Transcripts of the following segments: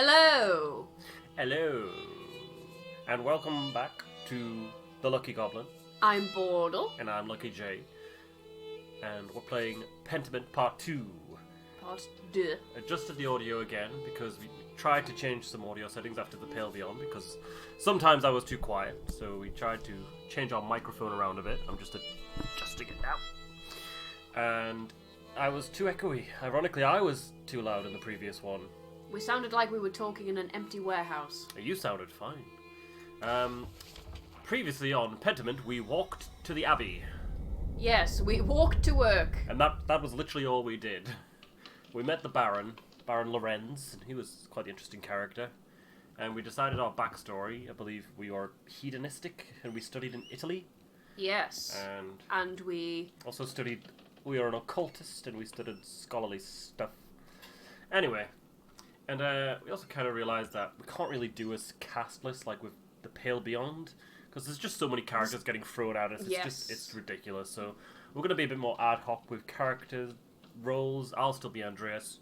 Hello! Hello! And welcome back to The Lucky Goblin. I'm Bordle. And I'm Lucky J. And we're playing Pentiment Part 2. Part 2. Adjusted the audio again because we tried to change some audio settings after the Pale Beyond because sometimes I was too quiet. So we tried to change our microphone around a bit. I'm just adjusting it now. And I was too echoey. Ironically, I was too loud in the previous one. We sounded like we were talking in an empty warehouse. You sounded fine. Previously on Pentiment, we walked to the abbey. Yes, we walked to work. And that was literally all we did. We met the Baron Lorenz, and he was quite an interesting character. And we decided our backstory. I believe we are hedonistic, and we studied in Italy. Yes. And we also studied... We are an occultist, and we studied scholarly stuff. Anyway... And we also kind of realised that we can't really do a cast list like with the Pale Beyond, because there's just so many characters getting thrown at us. It's ridiculous. So we're going to be a bit more ad hoc with character roles. I'll still be Andreas,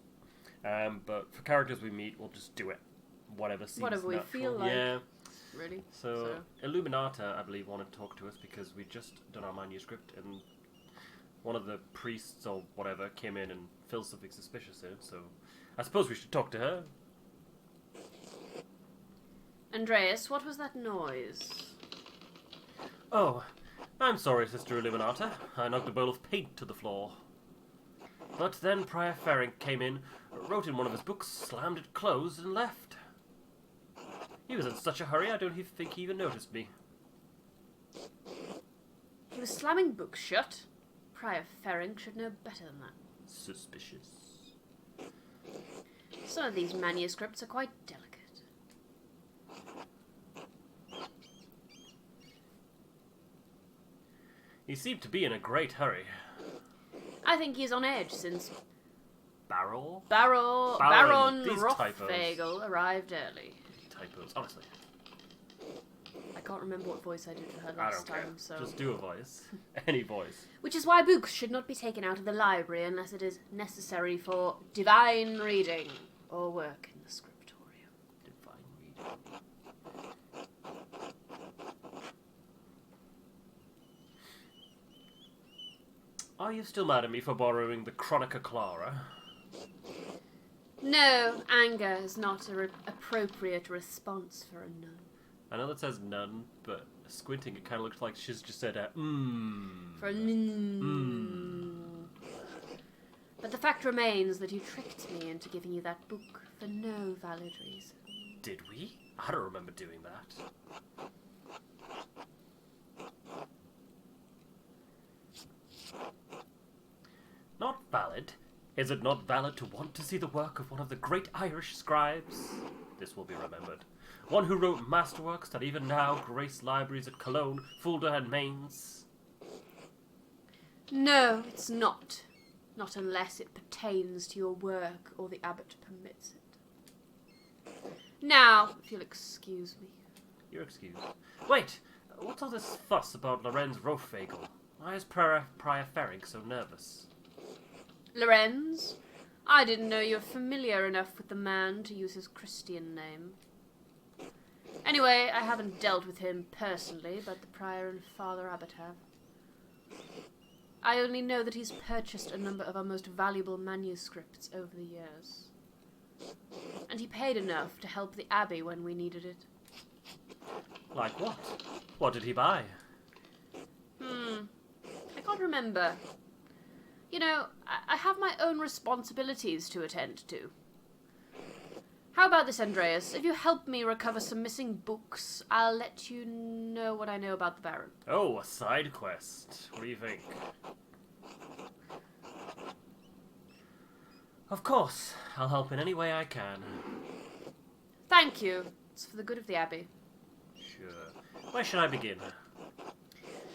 but for characters we meet, we'll just do it. Whatever seems Whatever we natural. feel like. Yeah. Really. So Illuminata, I believe, wanted to talk to us because we just done our manuscript, and one of the priests or whatever came in and filled something suspicious in. So I suppose we should talk to her. Andreas, what was that noise? Oh, I'm sorry, Sister Illuminata. I knocked a bowl of paint to the floor. But then Prior Ferenc came in, wrote in one of his books, slammed it closed, and left. He was in such a hurry, I don't even think he even noticed me. He was slamming books shut? Prior Ferenc should know better than that. Suspicious. Some of these manuscripts are quite delicate. He seemed to be in a great hurry. I think he's on edge since Baron Baron Rothvogel arrived early. Typos, honestly. I can't remember what voice I did for her I last don't care. time, so... Just do a voice. Any voice. Which is why books should not be taken out of the library unless it is necessary for divine reading or work in the scriptorium. Divine reading. Are you still mad at me for borrowing the Chronica Clara? No, anger is not an appropriate response for a nun. I know that says nun, but squinting it kind of looks like she's just said For a nun. But the fact remains that you tricked me into giving you that book for no valid reason. Did we? I don't remember doing that. Not valid? Is it not valid to want to see the work of one of the great Irish scribes? This will be remembered. One who wrote masterworks that even now grace libraries at Cologne, Fulda and Mainz. No, it's not. Not unless it pertains to your work or the abbot permits it. Now, if you'll excuse me. You're excused. Wait, what's all this fuss about Lorenz Rothvogel? Why is Prior Ferenc so nervous? Lorenz? I didn't know you were familiar enough with the man to use his Christian name. Anyway, I haven't dealt with him personally, but the prior and Father Abbot have. I only know that he's purchased a number of our most valuable manuscripts over the years. And he paid enough to help the abbey when we needed it. Like what? What did he buy? I can't remember. You know, I have my own responsibilities to attend to. How about this, Andreas? If you help me recover some missing books, I'll let you know what I know about the Baron. Oh, a side quest. What do you think? Of course. I'll help in any way I can. Thank you. It's for the good of the abbey. Sure. Where should I begin?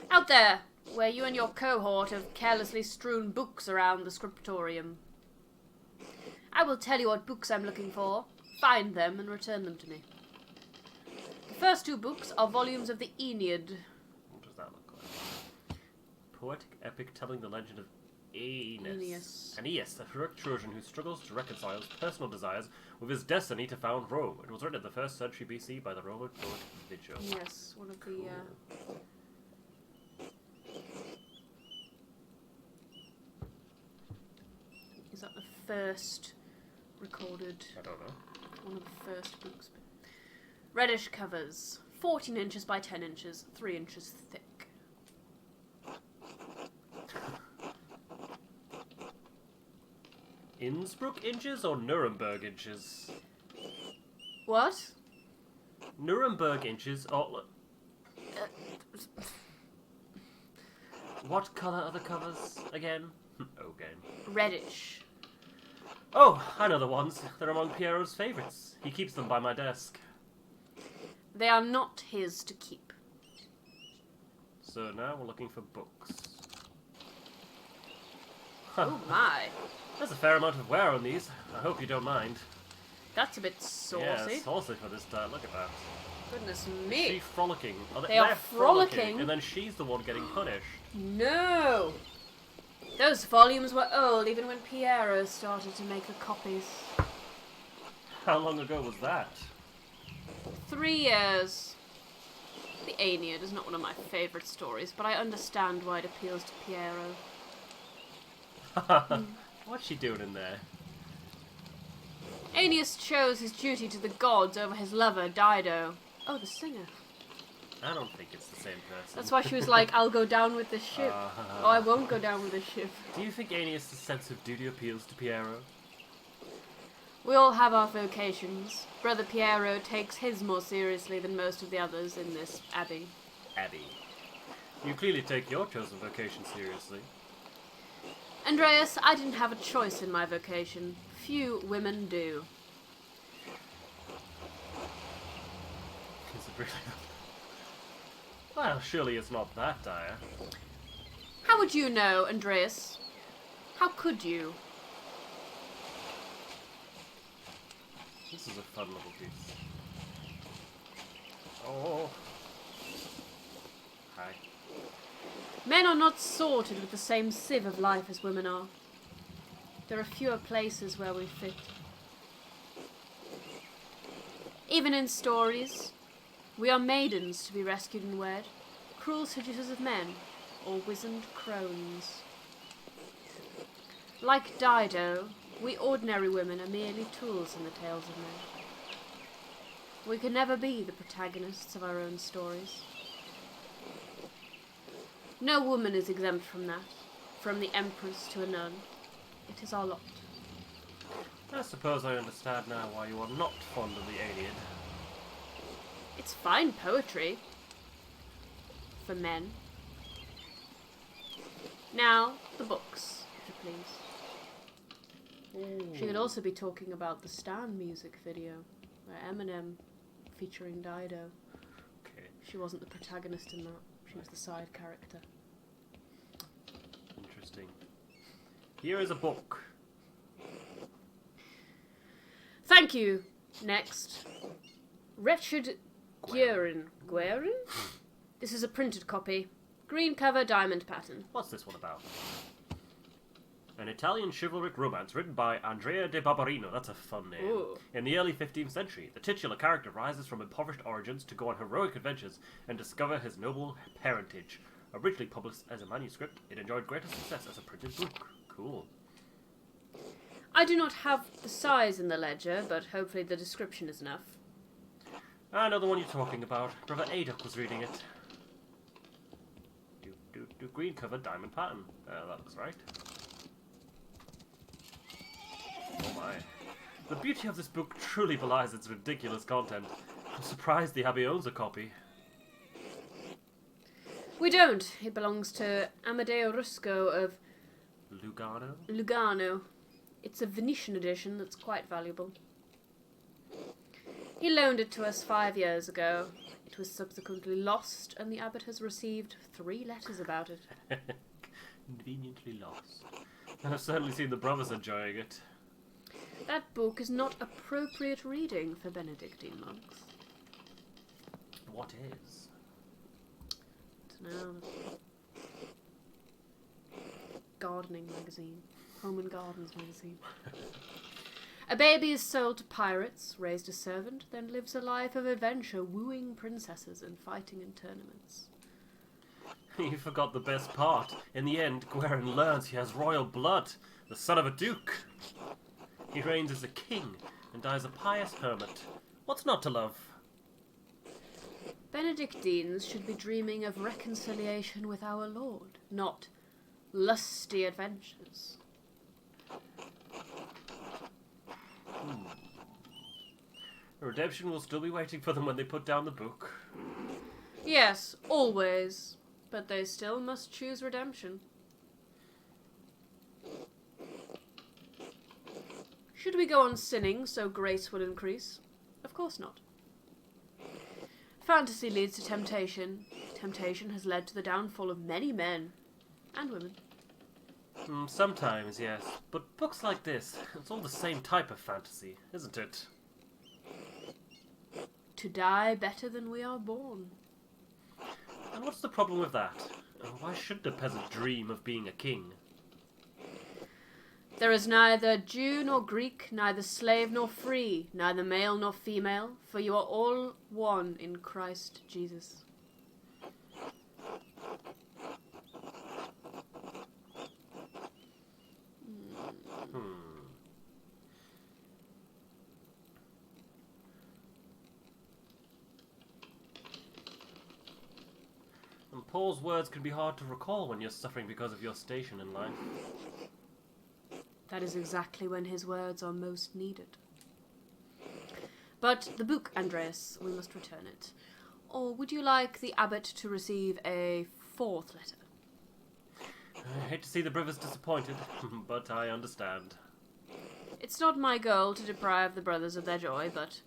Out there, where you and your cohort have carelessly strewn books around the scriptorium. I will tell you what books I'm looking for, find them, and return them to me. The first two books are volumes of the Aeneid. What does that look like? Poetic epic telling the legend of Aeneas. Aeneas, a heroic Trojan who struggles to reconcile his personal desires with his destiny to found Rome. It was written in the 1st century BC by the Roman poet Vigil. Yes, one of the... Is that the first recorded... I don't know. One of the first books. Reddish covers. 14 inches by 10 inches, 3 inches thick. Innsbruck inches or Nuremberg inches? What? Nuremberg inches or... What colour are the covers again? Okay. Reddish. Oh, I know the ones. They're among Piero's favourites. He keeps them by my desk. They are not his to keep. So now we're looking for books. Oh my. There's a fair amount of wear on these. I hope you don't mind. That's a bit saucy. Yeah, saucy for this time. Look at that. Goodness me. She's frolicking. They're frolicking. And then she's the one getting punished. No! Those volumes were old even when Piero started to make the copies. How long ago was that? 3 years. The Aeneid is not one of my favourite stories, but I understand why it appeals to Piero. What's she doing in there? Aeneas chose his duty to the gods over his lover, Dido. Oh, the singer. I don't think it's the same person. That's why she was like, I'll go down with the ship. Oh, I won't go down with the ship. Do you think Aeneas' sense of duty appeals to Piero? We all have our vocations. Brother Piero takes his more seriously than most of the others in this abbey. Abbey. You clearly take your chosen vocation seriously. Andreas, I didn't have a choice in my vocation. Few women do. Is it really? Well, surely it's not that dire. How would you know, Andreas? How could you? This is a fun little piece. Oh. Hi. Men are not sorted with the same sieve of life as women are. There are fewer places where we fit. Even in stories, we are maidens to be rescued and wed, cruel seducers of men, or wizened crones. Like Dido, we ordinary women are merely tools in the tales of men. We can never be the protagonists of our own stories. No woman is exempt from that, from the empress to a nun. It is our lot. I suppose I understand now why you are not fond of the Aeneid. It's fine poetry. For men. Now, the books, if you please. Ooh. She could also be talking about the Stan music video, where Eminem featuring Dido. Okay. She wasn't the protagonist in that. She was the side character. Interesting. Here is a book. Thank you. Next. Wretched Guerin. Guerin? This is a printed copy. Green cover, diamond pattern. What's this one about? An Italian chivalric romance written by Andrea de Barberino. That's a fun name. Ooh. In the early 15th century, the titular character rises from impoverished origins to go on heroic adventures and discover his noble parentage. Originally published as a manuscript, it enjoyed greater success as a printed book. Cool. I do not have the size in the ledger, but hopefully the description is enough. I know the one you're talking about. Brother Adok was reading it. Green cover, diamond pattern. That looks right. Oh my. The beauty of this book truly belies its ridiculous content. I'm surprised the Abbey owns a copy. We don't. It belongs to Amadeo Rusco of Lugano? It's a Venetian edition that's quite valuable. He loaned it to us 5 years ago. It was subsequently lost, and the abbot has received 3 letters about it. Conveniently lost. I've certainly seen the brothers enjoying it. That book is not appropriate reading for Benedictine monks. What is? I don't know. gardening magazine. Home and Gardens magazine. A baby is sold to pirates, raised a servant, then lives a life of adventure, wooing princesses and fighting in tournaments. You forgot the best part. In the end, Gweren learns he has royal blood, the son of a duke. He reigns as a king and dies a pious hermit. What's not to love? Benedictines should be dreaming of reconciliation with our Lord, not lusty adventures. Redemption will still be waiting for them when they put down the book. Yes, always. But they still must choose redemption. Should we go on sinning so grace will increase? Of course not. Fantasy leads to temptation. Temptation has led to the downfall of many men and women. Sometimes, yes. But books like this, it's all the same type of fantasy, isn't it? To die better than we are born. And what's the problem with that? Why shouldn't a peasant dream of being a king? There is neither Jew nor Greek, neither slave nor free, neither male nor female, for you are all one in Christ Jesus. And Paul's words can be hard to recall when you're suffering because of your station in life. That is exactly when his words are most needed. But the book, Andreas, we must return it. Or would you like the abbot to receive a fourth letter? I hate to see the brothers disappointed, but I understand. It's not my goal to deprive the brothers of their joy, but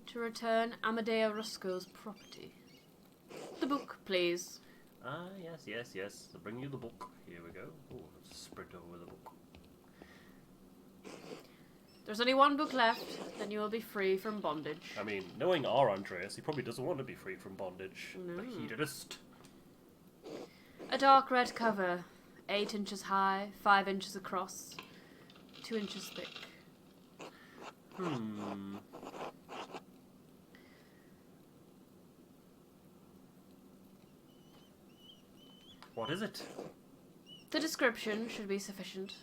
to return Amadea Rusco's property. The book, please. Ah, yes. I'll bring you the book. Here we go. Oh, let's sprint over the book. There's only one book left, then you will be free from bondage. I mean, knowing our Andreas, he probably doesn't want to be free from bondage. No. The hedonist. A dark red cover, 8 inches high, 5 inches across, 2 inches thick. What is it? The description should be sufficient.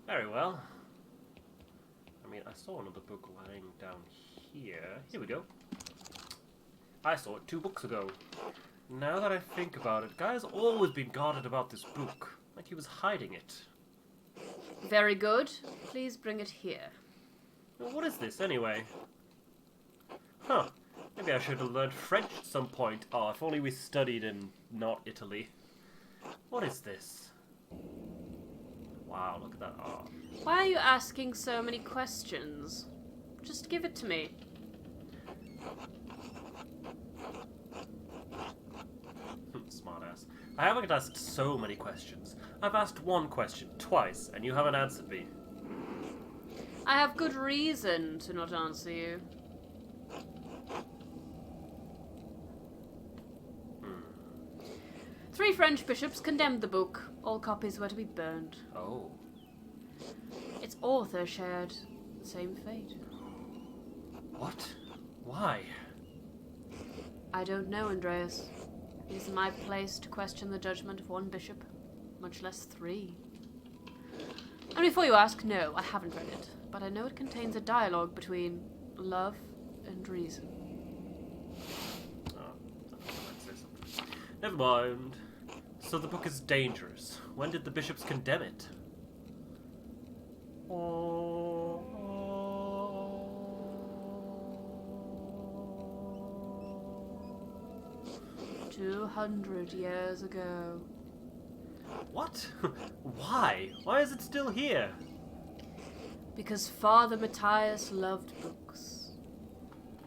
Very well. I mean, I saw another book lying down here. Here we go. I saw it 2 books ago. Now that I think about it, Guy's always been guarded about this book, like he was hiding it. Very good. Please bring it here. Well, what is this, anyway? Huh. Maybe I should have learned French at some point. Oh, if only we studied in not Italy. What is this? Wow, look at that art. Why are you asking so many questions? Just give it to me. Smartass. I haven't asked so many questions. I've asked one question twice, and you haven't answered me. I have good reason to not answer you. Three French bishops condemned the book. All copies were to be burned. Oh. Its author shared the same fate. What? Why? I don't know, Andreas. It isn't my place to question the judgment of one bishop, much less 3. And before you ask, no, I haven't read it, but I know it contains a dialogue between love and reason. Oh, I thought I might say something. Never mind. So the book is dangerous. When did the bishops condemn it? 200 years ago. What? Why? Why is it still here? Because Father Matthias loved books.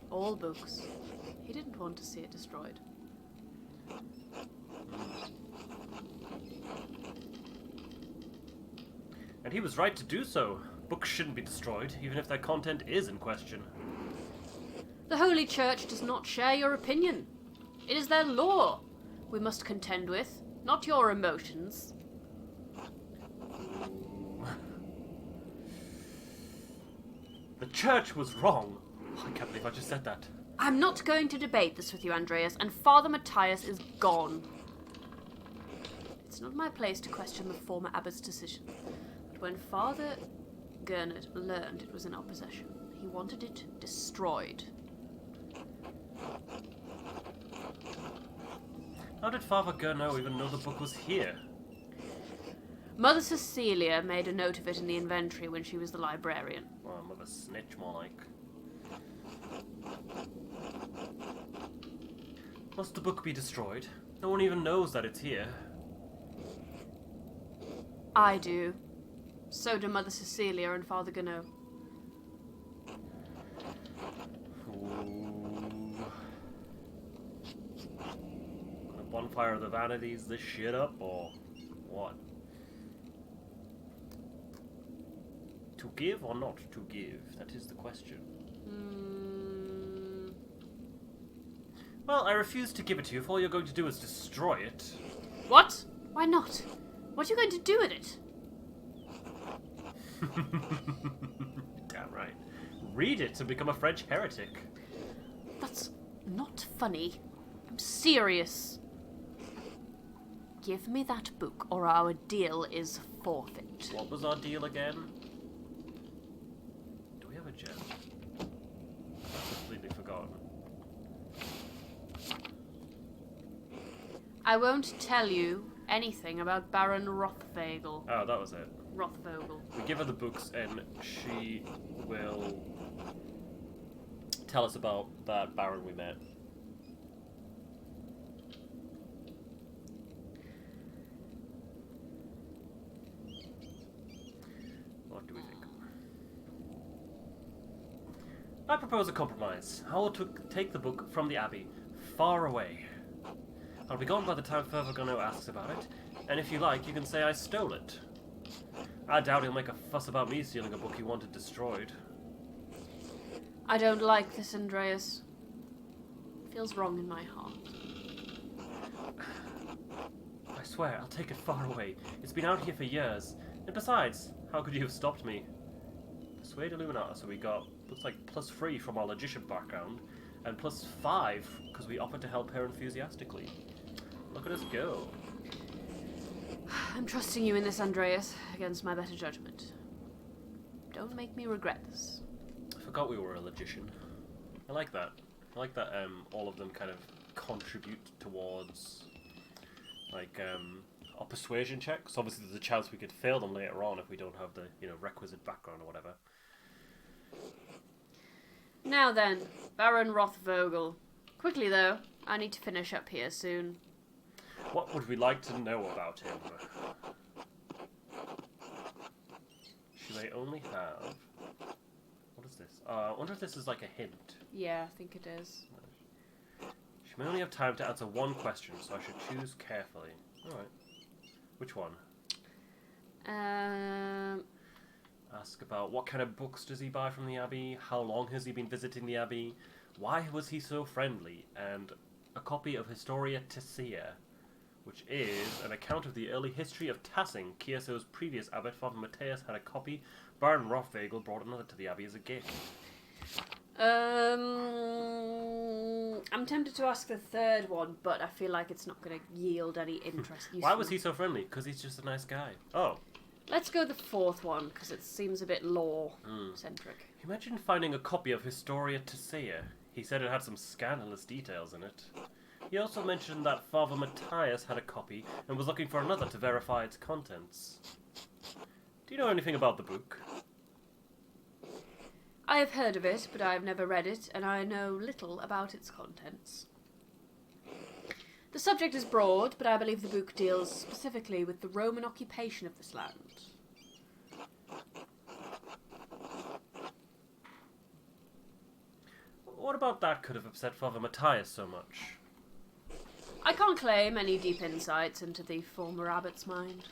All books. He didn't want to see it destroyed. And he was right to do so. Books shouldn't be destroyed, even if their content is in question. The Holy Church does not share your opinion. It is their law we must contend with, not your emotions. The church was wrong. I can't believe I just said that. I'm not going to debate this with you, Andreas, and Father Matthias is gone. It's not my place to question the former abbot's decision, but when Father Gernot learned it was in our possession, he wanted it destroyed. How did Father Gernot even know the book was here? Mother Cecilia made a note of it in the inventory when she was the librarian. Well, Mother Snitch, more like. Must the book be destroyed? No one even knows that it's here. I do. So do Mother Cecilia and Father Gernot. Gonna bonfire of the vanities this shit up, or what? To give or not to give? That is the question. Well, I refuse to give it to you if all you're going to do is destroy it. What? Why not? What are you going to do with it? Damn right. Read it and become a French heretic. That's not funny. I'm serious. Give me that book or our deal is forfeit. What was our deal again? Do we have a gem? I've completely forgotten. I won't tell you anything about Baron Rothvogel. Oh, that was it. Rothvogel. We give her the books and she will tell us about that Baron we met. What do we think? I propose a compromise. I will take the book from the abbey, far away. I'll be gone by the time Father Gernot asks about it, and if you like, you can say I stole it. I doubt he'll make a fuss about me stealing a book he wanted destroyed. I don't like this, Andreas. It feels wrong in my heart. I swear, I'll take it far away. It's been out here for years. And besides, how could you have stopped me? Persuade Illuminata, so we got, looks like +3 from our logician background, and +5 because we offered to help her enthusiastically. Look at us go. I'm trusting you in this, Andreas, against my better judgment. Don't make me regret this. I forgot we were a logician. I like that. I like that all of them kind of contribute towards like our persuasion checks. Obviously there's a chance we could fail them later on if we don't have the, requisite background or whatever. Now then, Baron Rothvogel. Quickly though, I need to finish up here soon. What would we like to know about him? She may only have... What is this? I wonder if this is like a hint. Yeah, I think it is. She may only have time to answer one question, so I should choose carefully. Alright. Which one? Ask about what kind of books does he buy from the abbey, how long has he been visiting the abbey, why was he so friendly, and a copy of Historia Tessia, which is an account of the early history of Tassing. Kiersau's previous abbot, Father Matthias, had a copy. Baron Rothvogel brought another to the abbey as a gift. I'm tempted to ask the third one, but I feel like it's not going to yield any interest. Why was he so friendly? Because he's just a nice guy. Oh. Let's go the fourth one, because it seems a bit law-centric. Imagine finding a copy of Historia Tessia. He said it had some scandalous details in it. He also mentioned that Father Matthias had a copy and was looking for another to verify its contents. Do you know anything about the book? I have heard of it, but I have never read it, and I know little about its contents. The subject is broad, but I believe the book deals specifically with the Roman occupation of this land. What about that could have upset Father Matthias so much? I can't claim any deep insights into the former abbot's mind.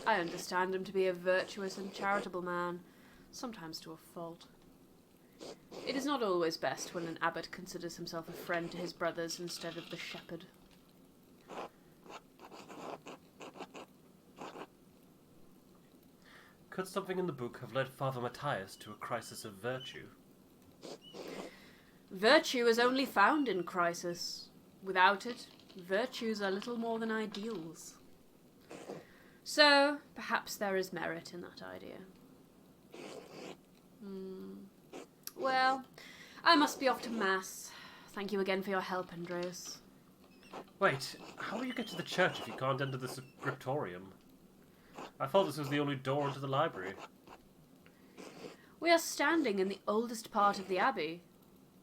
I understand him to be a virtuous and charitable man, sometimes to a fault. It is not always best when an abbot considers himself a friend to his brothers instead of the shepherd. Could something in the book have led Father Matthias to a crisis of virtue? Virtue is only found in crisis. Without it, virtues are little more than ideals. So, perhaps there is merit in that idea. Well, I must be off to Mass. Thank you again for your help, Andreas. Wait, how will you get to the church if you can't enter the scriptorium? I thought this was the only door into the library. We are standing in the oldest part of the abbey,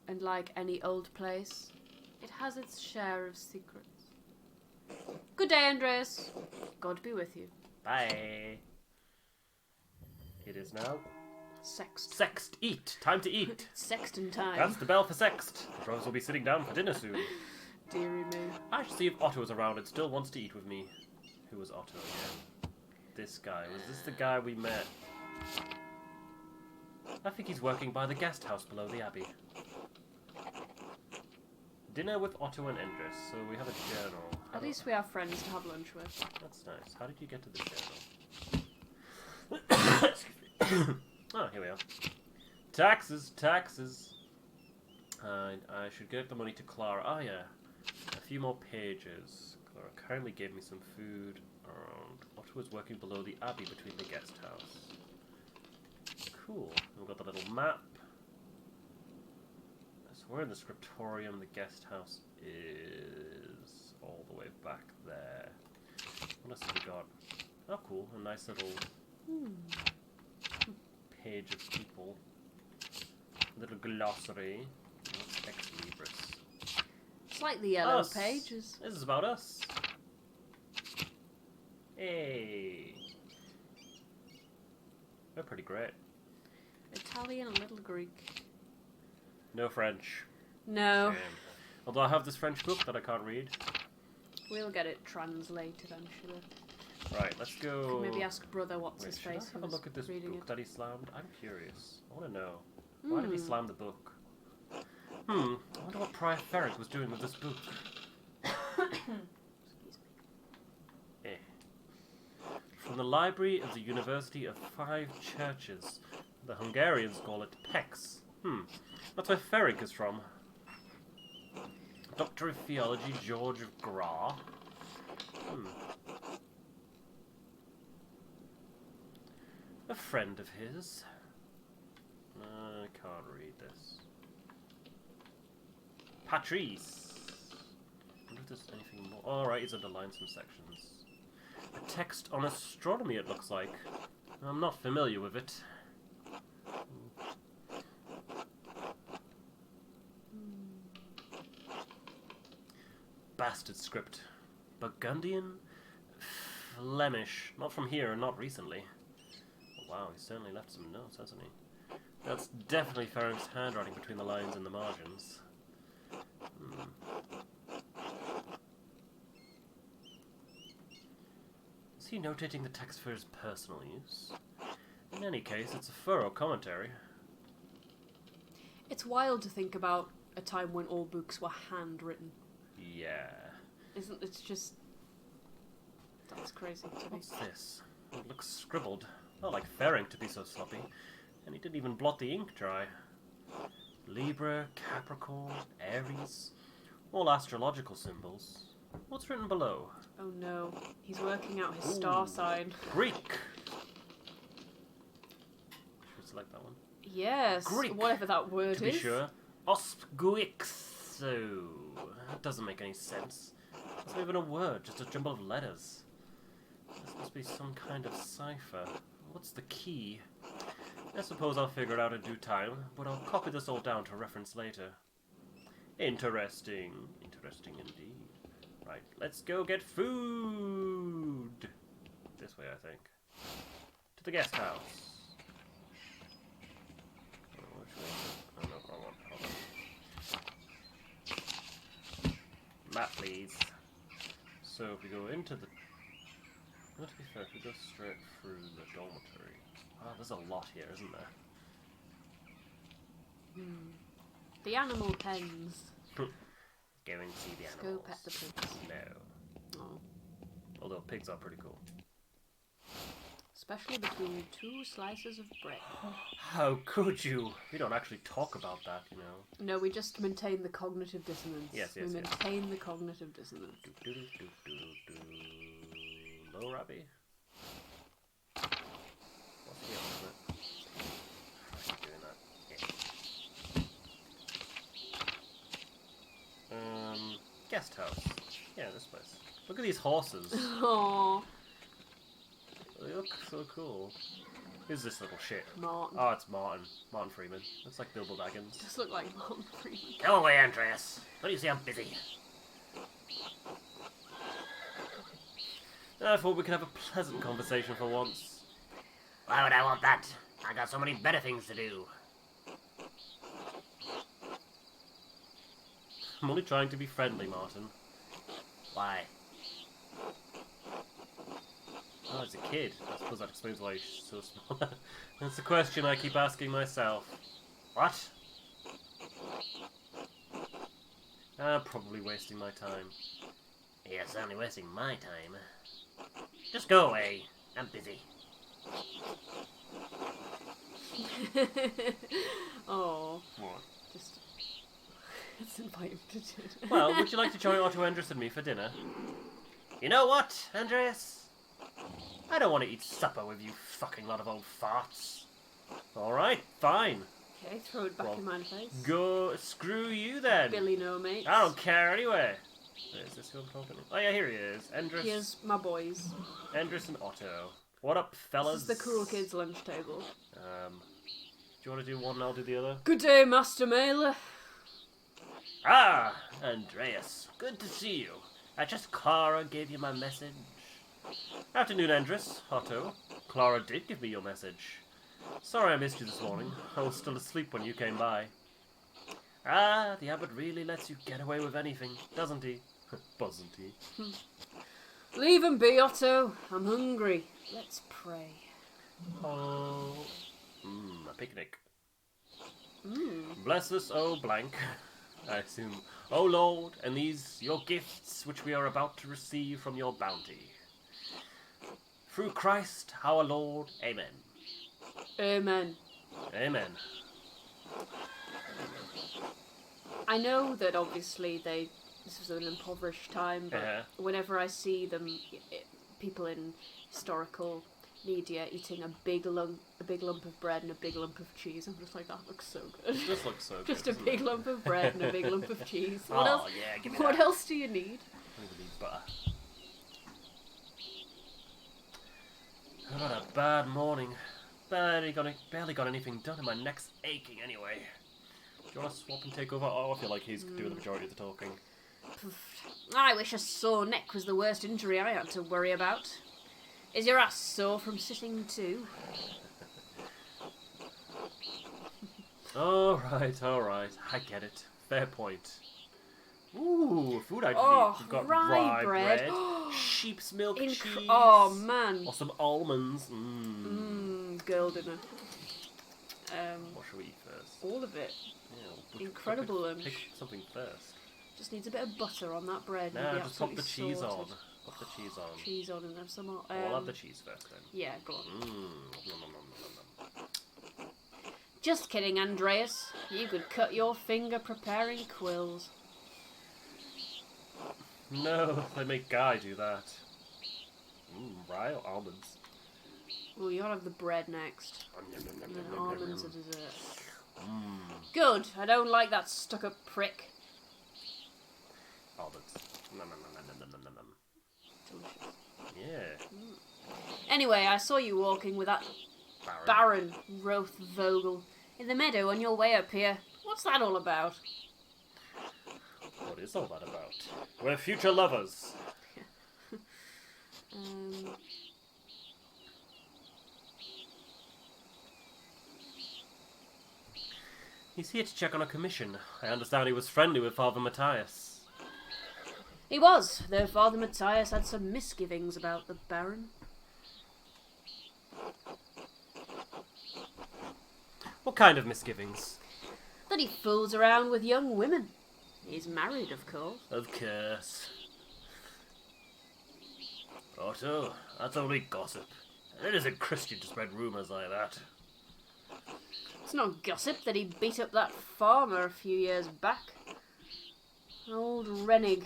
and like any old place, it has its share of secrets. Good day, Andreas. God be with you. Bye. It is now Sext. Sext. Eat. Time to eat. Sexton time. That's the bell for Sext. The brothers will be sitting down for dinner soon. Dearie me. I should see if Otto is around and still wants to eat with me. Who was Otto again? This guy. Was this the guy we met? I think he's working by the guest house below the abbey. Dinner with Otto and Andreas, so we have a journal. At least we have friends to have lunch with. That's nice. How did you get to the journal? Excuse me. Oh, here we are. Taxes, taxes. I should get the money to Clara. Oh, yeah. A few more pages. Clara kindly gave me some food. Otto was working below the abbey between the guest house. Cool. We've got the little map. So we're in the scriptorium. The guest house is all the way back there. What else have we got? Oh, cool. A nice little page of people. A little glossary. Ex Libris. Slightly yellow Us. pages. This is about us. Hey. They're pretty great. Italian, a little Greek. No French. No. Shame. Although I have this French book that I can't read. We'll get it translated, I'm sure. Right, let's go. Could maybe ask brother what's Wait, his should face I have a look at this reading book it. that he slammed? I'm curious. I want to know. Why did he slam the book? I wonder what Prior Ferric was doing with this book. Excuse me. From the library of the University of Five Churches. The Hungarians call it PEX. That's where Ferric is from. Doctor of Theology, George of Gra. A friend of his. I can't read this. Patrice. I wonder if there's anything more. Alright, he's underlined some sections. A text on astronomy, it looks like. I'm not familiar with it. Bastard script. Burgundian? Flemish. Not from here and not recently. Oh, wow, he's certainly left some notes, hasn't he? That's definitely Ferric's handwriting between the lines and the margins. Is he notating the text for his personal use? In any case, it's a thorough commentary. It's wild to think about a time when all books were handwritten. Yeah. Isn't it's just... That's crazy to me. What's this? It looks scribbled. Not like Ferric to be so sloppy. And he didn't even blot the ink dry. Libra, Capricorn, Aries. All astrological symbols. What's written below? Oh no, he's working out his star sign. Greek! Should we select that one? Yes, Greek, whatever that word to is. be sure. Osguixo. That doesn't make any sense. It's not even a word, just a jumble of letters. This must be some kind of cipher. What's the key? I suppose I'll figure it out in due time, but I'll copy this all down to reference later. Interesting. Interesting indeed. Right, let's go get food! This way, I think. To the guest house. Oh, which way is it? Oh, no, wrong one. Hold on. Map, please. So if we go into the... Well, to be fair, if we go straight through the dormitory... Oh, there's a lot here, isn't there? The animal pens. Go and see the Let's animals. go pet the pigs. No. Oh. Although pigs are pretty cool. Especially between 2 slices of bread. How could you? We don't actually talk about that, you know. No, we just maintain the cognitive dissonance. Yes, we maintain the cognitive dissonance. Low Rabbi? What's the opposite? I keep doing that. Yeah. Guest house. Yeah, this place. Look at these horses. Aww. They look so cool. Who's this little shit? Martin. Oh, it's Martin. Martin Freeman. Looks like Bilbo Baggins. Just look like Martin Freeman. Go away, Andreas. Don't you see I'm busy? I thought we could have a pleasant conversation for once. Why would I want that? I got so many better things to do. I'm only trying to be friendly, Martin. Why? Oh, as a kid. I suppose that explains why he's so small. That's the question I keep asking myself. What? Probably wasting my time. Yeah, certainly wasting my time. Just go away. I'm busy. Oh. What? Just... Let's invite him to dinner. Well, would you like to join Otto, Andreas and me for dinner? You know what, Andreas? I don't want to eat supper with you fucking lot of old farts. Alright, fine. Okay, throw it back in my face. Go, screw you then. Billy no mates. I don't care anyway. Is this who I'm talking to? Oh yeah, here he is. Andreas. Here's my boys. Andreas and Otto. What up, fellas? This is the cool kids' lunch table. Do you want to do one and I'll do the other? Good day, Master Maler. Ah, Andreas. Good to see you. Just Clara gave you my message. Afternoon, Andreas. Otto. Clara did give me your message. Sorry I missed you this morning. I was still asleep when you came by. Ah, the abbot really lets you get away with anything, doesn't he? Doesn't he? Leave him be, Otto. I'm hungry. Let's pray. Oh, a picnic. Bless us, oh blank. I assume. O Lord, and these your gifts which we are about to receive from your bounty. Through Christ our Lord, amen. Amen. Amen. I know that obviously this was an impoverished time, but whenever I see them, people in historical media eating a big lump of bread and a big lump of cheese, I'm just like, that looks so good. This looks so good. Just a big lump of bread and a big lump of cheese. What oh, else? Yeah, give me what that. else do you need? I'm gonna need butter. I've had a bad morning. Barely got anything done, and my neck's aching anyway. Do you want to swap and take over? Oh, I feel like he's doing the majority of the talking. I wish a sore neck was the worst injury I had to worry about. Is your ass sore from sitting too? Alright. I get it. Fair point. Ooh, food I Oh, eat. We've got rye rye bread. sheep's milk cheese. Oh, man. Or some almonds. Girl dinner. What should we eat first? All of it. Yeah, Incredible lunch. Pick something first. Just needs a bit of butter on that bread. Nah, and just pop the cheese on. sorted. Pop the cheese on. Cheese on and have some more. We'll have the cheese first then. Yeah, go on. Nom. Just kidding, Andreas. You could cut your finger preparing quills. No, they make Guy do that. Rye or almonds? Well, you'll have the bread next. And then almonds are dessert. Mm. Good. I don't like that stuck-up prick. Almonds. Nom. Delicious. Yeah. Anyway, I saw you walking with that Baron von Rothvogel in the meadow on your way up here. What's that all about? What is all that about? We're future lovers. He's here to check on a commission. I understand he was friendly with Father Matthias. He was, though Father Matthias had some misgivings about the Baron. What kind of misgivings? That he fools around with young women. He's married, of course. Of course. Otto, that's only gossip. It isn't Christian to spread rumours like that. It's not gossip that he beat up that farmer a few years back. Old Rennig.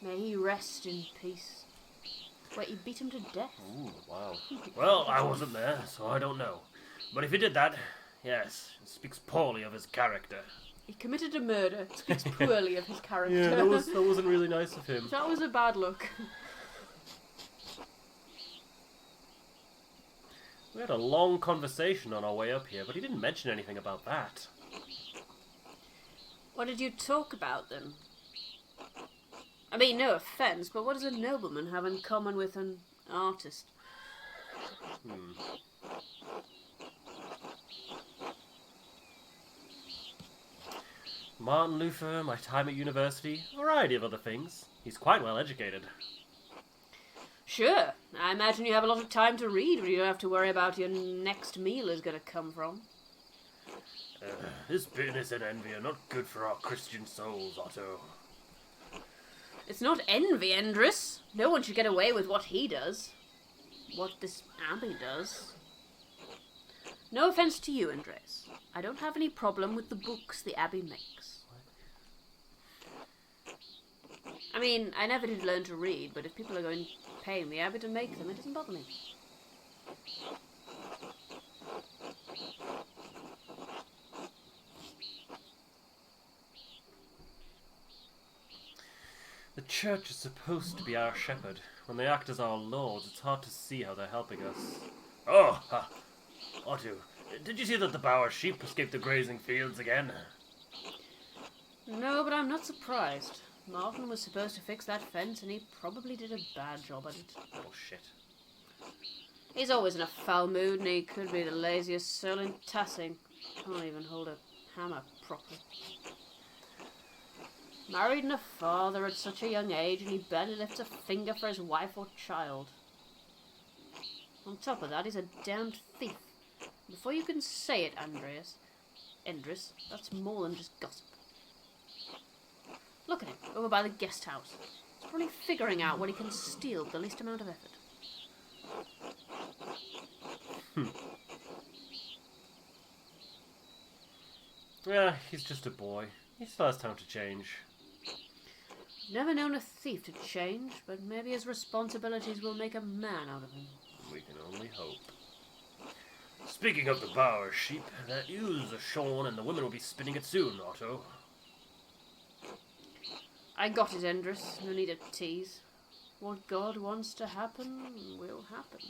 May he rest in peace. Wait, he beat him to death? Ooh, wow. Well, I wasn't there, so I don't know. But if he did that, yes, it speaks poorly of his character. He committed a murder. It speaks poorly of his character. Yeah, that wasn't really nice of him. That was a bad look. We had a long conversation on our way up here, but he didn't mention anything about that. What did you talk about, then? I mean, no offence, but what does a nobleman have in common with an artist? Martin Luther, my time at university, a variety of other things. He's quite well educated. Sure. I imagine you have a lot of time to read when you don't have to worry about your next meal is going to come from. This bitterness and envy are not good for our Christian souls, Otto. It's not envy, Andreas. No one should get away with what he does. What this abbey does. No offence to you, Andreas. I don't have any problem with the books the abbey makes. I mean, I never did learn to read, but if people are going to pay the abbey to make them, it doesn't bother me. The church is supposed to be our shepherd. When they act as our lords, it's hard to see how they're helping us. Oh, ha! Otto, did you see that the Bauer sheep escaped the grazing fields again? No, but I'm not surprised. Martin was supposed to fix that fence, and he probably did a bad job at it. Oh, shit. He's always in a foul mood, and he could be the laziest soul in Tassing. Can't even hold a hammer properly. Married and a father at such a young age, and he barely lifts a finger for his wife or child. On top of that, he's a damned thief. Before you can say it, Andreas, that's more than just gossip. Look at him, over by the guest house. He's probably figuring out what he can steal with the least amount of effort. Yeah, he's just a boy. He still has time to change. Never known a thief to change, but maybe his responsibilities will make a man out of him. We can only hope. Speaking of the Bauer sheep, their ewes are shorn and the women will be spinning it soon, Otto. I got it, Andreas. No need to tease. What God wants to happen will happen.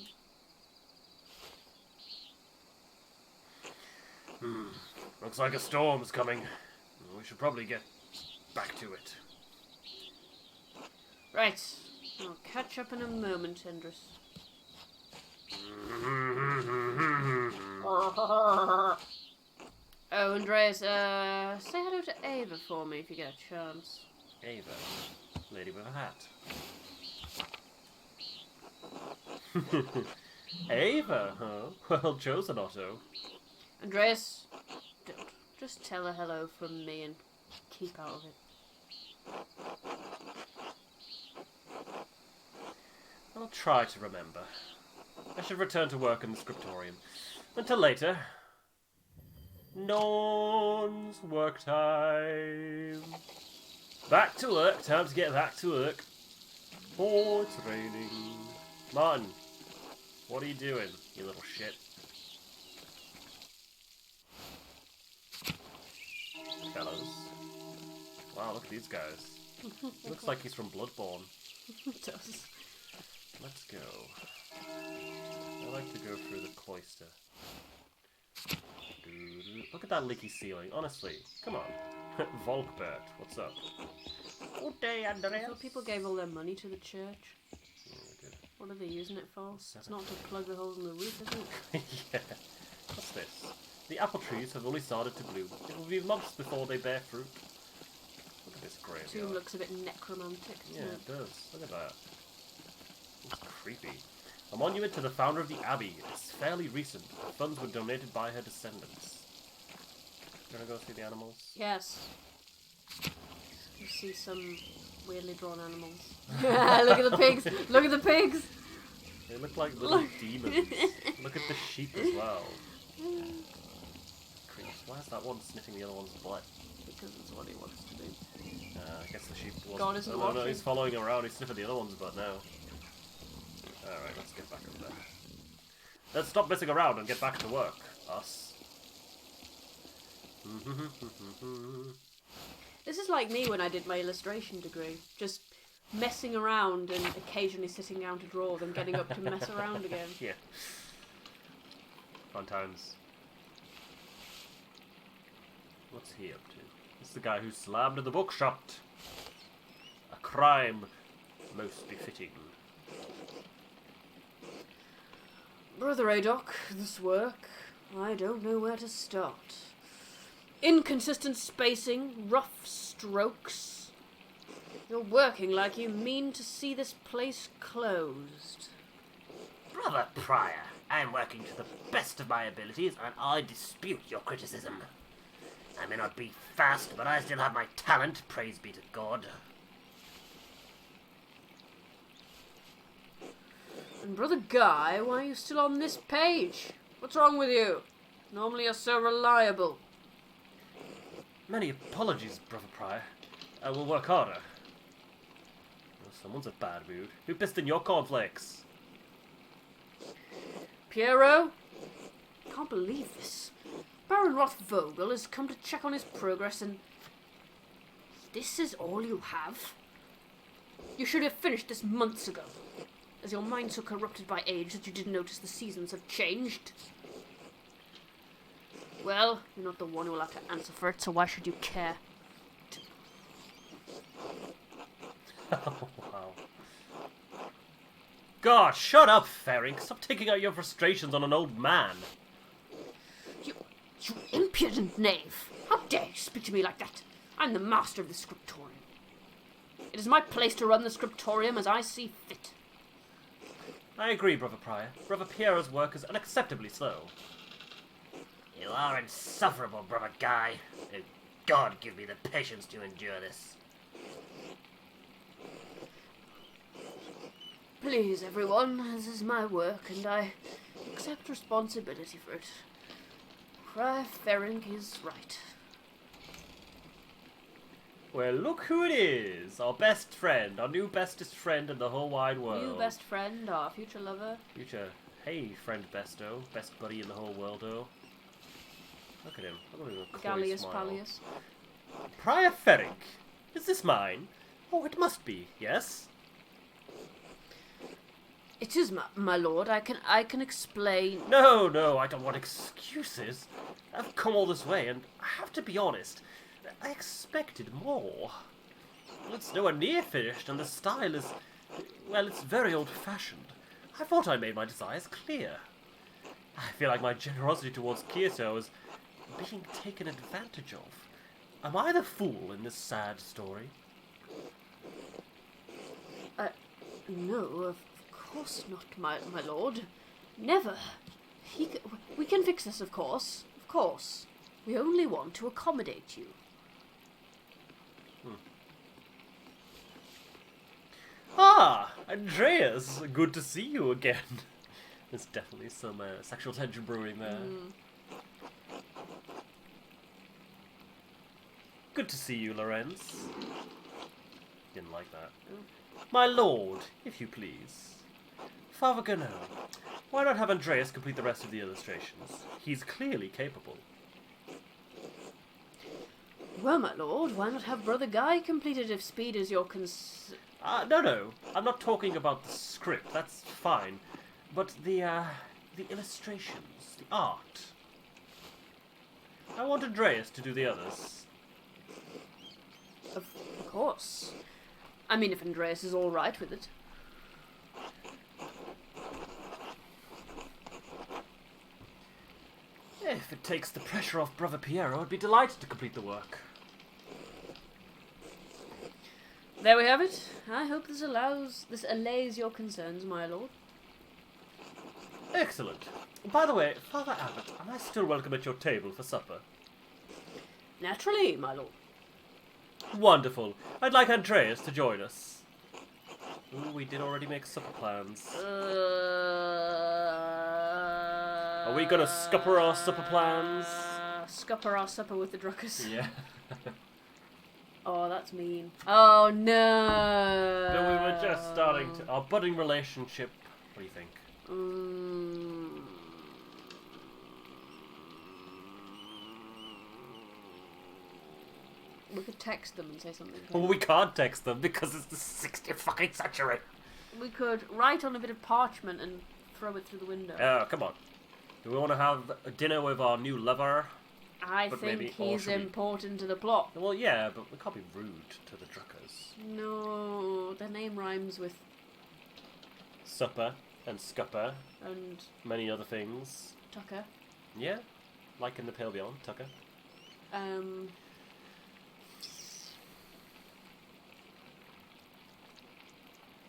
Looks like a storm's coming. We should probably get back to it. Right. I'll catch up in a moment, Andreas. Oh, Andreas, say hello to Ava for me if you get a chance. Ava, lady with a hat. Ava, huh? Well chosen, Otto. Andreas, don't. Just tell her hello from me and keep out of it. I'll try to remember. I should return to work in the scriptorium. Until later. Non's work time. Back to work. Time to get back to work. Oh, it's raining. Martin, what are you doing, you little shit? Fellas. Wow, look at these guys. Looks like he's from Bloodborne. It does. Let's go. I like to go through the cloister. Look at that leaky ceiling. Honestly, come on. Volkbert, what's up? Good day, Andreas. I thought people gave all their money to the church. Yeah, we did. What are they using it for? It's not to plug the holes in the roof, is it? Yeah. What's this? The apple trees have only started to bloom. It will be months before they bear fruit. Look at this The graveyard. tomb looks a bit necromantic, Yeah, doesn't it does. Look at that. It's creepy. A monument to the founder of the abbey. It's fairly recent. The funds were donated by her descendants. Gonna go see the animals? Yes. You see some weirdly drawn animals. Look at the pigs! Look at the pigs! They look like little demons. Look at the sheep as well. Creeps. Why is that one sniffing the other one's butt? Because it's what he wants to do. I guess the sheep wasn't. God isn't no, watching. no, he's following around. He's sniffing the other one's butt now. Alright, let's get back over there. Let's stop messing around and get back to work, us. This is like me when I did my illustration degree. Just messing around and occasionally sitting down to draw, then getting up to mess around again. Yeah. Fun times. What's he up to? It's the guy who slammed the book shut. A crime most befitting. Brother Adoc, this work, I don't know where to start. Inconsistent spacing, rough strokes. You're working like you mean to see this place closed. Brother Prior, I'm working to the best of my abilities, and I dispute your criticism. I may not be fast, but I still have my talent, praise be to God. And Brother Guy, why are you still on this page? What's wrong with you? Normally you're so reliable. Many apologies, Brother Prior. I will work harder. Oh, someone's a bad mood. Who pissed in your cornflakes? Piero? I can't believe this. Baron Rothvogel has come to check on his progress and... This is all you have? You should have finished this months ago. Is your mind so corrupted by age that you didn't notice the seasons have changed? Well, you're not the one who will have to answer for it, so why should you care? Oh, wow. God, shut up, Ferring. Stop taking out your frustrations on an old man. You impudent knave! How dare you speak to me like that? I'm the master of the scriptorium. It is my place to run the scriptorium as I see fit. I agree, Brother Prior. Brother Piero's work is unacceptably slow. You are insufferable, Brother Guy. May God give me the patience to endure this. Please, everyone, this is my work, and I accept responsibility for it. Friar Ferenc is right. Well, look who it is! Our best friend, our new bestest friend in the whole wide world. New best friend, our future lover. Future, hey, friend besto, best buddy in the whole world-o. Look at him. Look at him. Gallius Smile. Pallius. Prior Ferenc, is this mine? Oh, it must be, yes? It is, my lord. I can explain. No, I don't want excuses. I've come all this way, and I have to be honest. I expected more. It's nowhere near finished, and the style is... well, it's very old-fashioned. I thought I made my desires clear. I feel like my generosity towards Kiersau is being taken advantage of. Am I the fool in this sad story? No, of course not, my lord. Never. We can fix this, of course. Of course. We only want to accommodate you. Ah, Andreas, good to see you again. There's definitely some sexual tension brewing there. Good to see you, Lorenz. Didn't like that. My lord, if you please. Father Gano, why not have Andreas complete the rest of the illustrations? He's clearly capable. Well, my lord, why not have Brother Guy complete it if speed is your No. I'm not talking about the script. That's fine. But the illustrations, the art. I want Andreas to do the others. Of course. I mean, if Andreas is all right with it. If it takes the pressure off Brother Piero, I'd be delighted to complete the work. There we have it. I hope this allays your concerns, my lord. Excellent. By the way, Father Abbot, am I still welcome at your table for supper? Naturally, my lord. Wonderful. I'd like Andreas to join us. Ooh, we did already make supper plans. Are we gonna scupper our supper plans? Scupper our supper with the druckers. Yeah. Oh, that's mean. Oh, no. No, we were just starting to... Our budding relationship. What do you think? We could text them and say something. Well, we can't text them because it's the 60th fucking century. We could write on a bit of parchment and throw it through the window. Oh, come on. Do we want to have a dinner with our new lover? I But think maybe- or he's should we- important to the plot. Well, yeah, but we can't be rude to the druckers. No, the name rhymes with Supper and scupper, and many other things. Tucker. Yeah, like in the Pale Beyond, Tucker.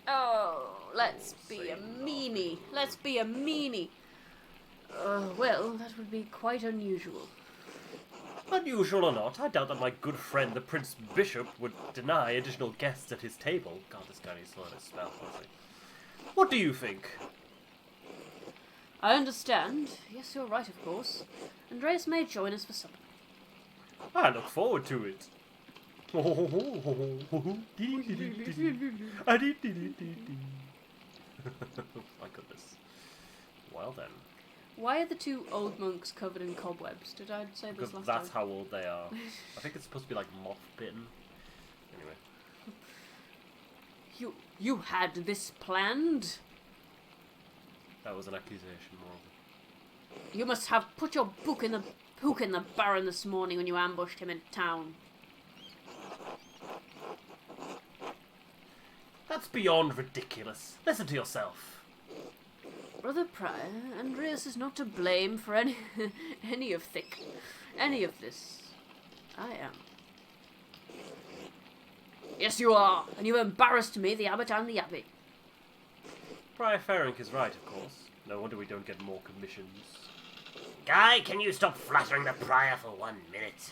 Oh, let's be a meanie. Let's be a meanie. Well, that would be quite unusual. Unusual or not, I doubt that my good friend the Prince Bishop would deny additional guests at his table. God, this guy needs to learn his spell, honestly. What do you think? I understand. Yes, you're right, of course. Andreas may join us for supper. I look forward to it. My goodness. Well then. Why are the two old monks covered in cobwebs? Did I say this Because last that's time? how old they are. I think it's supposed to be like moth-bitten. Anyway. You had this planned? That was an accusation, more. You must have put your hook in the Baron this morning when you ambushed him in town. That's beyond ridiculous. Listen to yourself. Brother Prior, Andreas is not to blame for any of this. I am. Yes, you are, and you embarrassed me, the abbot and the abbey. Prior Ferenc is right, of course. No wonder we don't get more commissions. Guy, can you stop flattering the prior for 1 minute?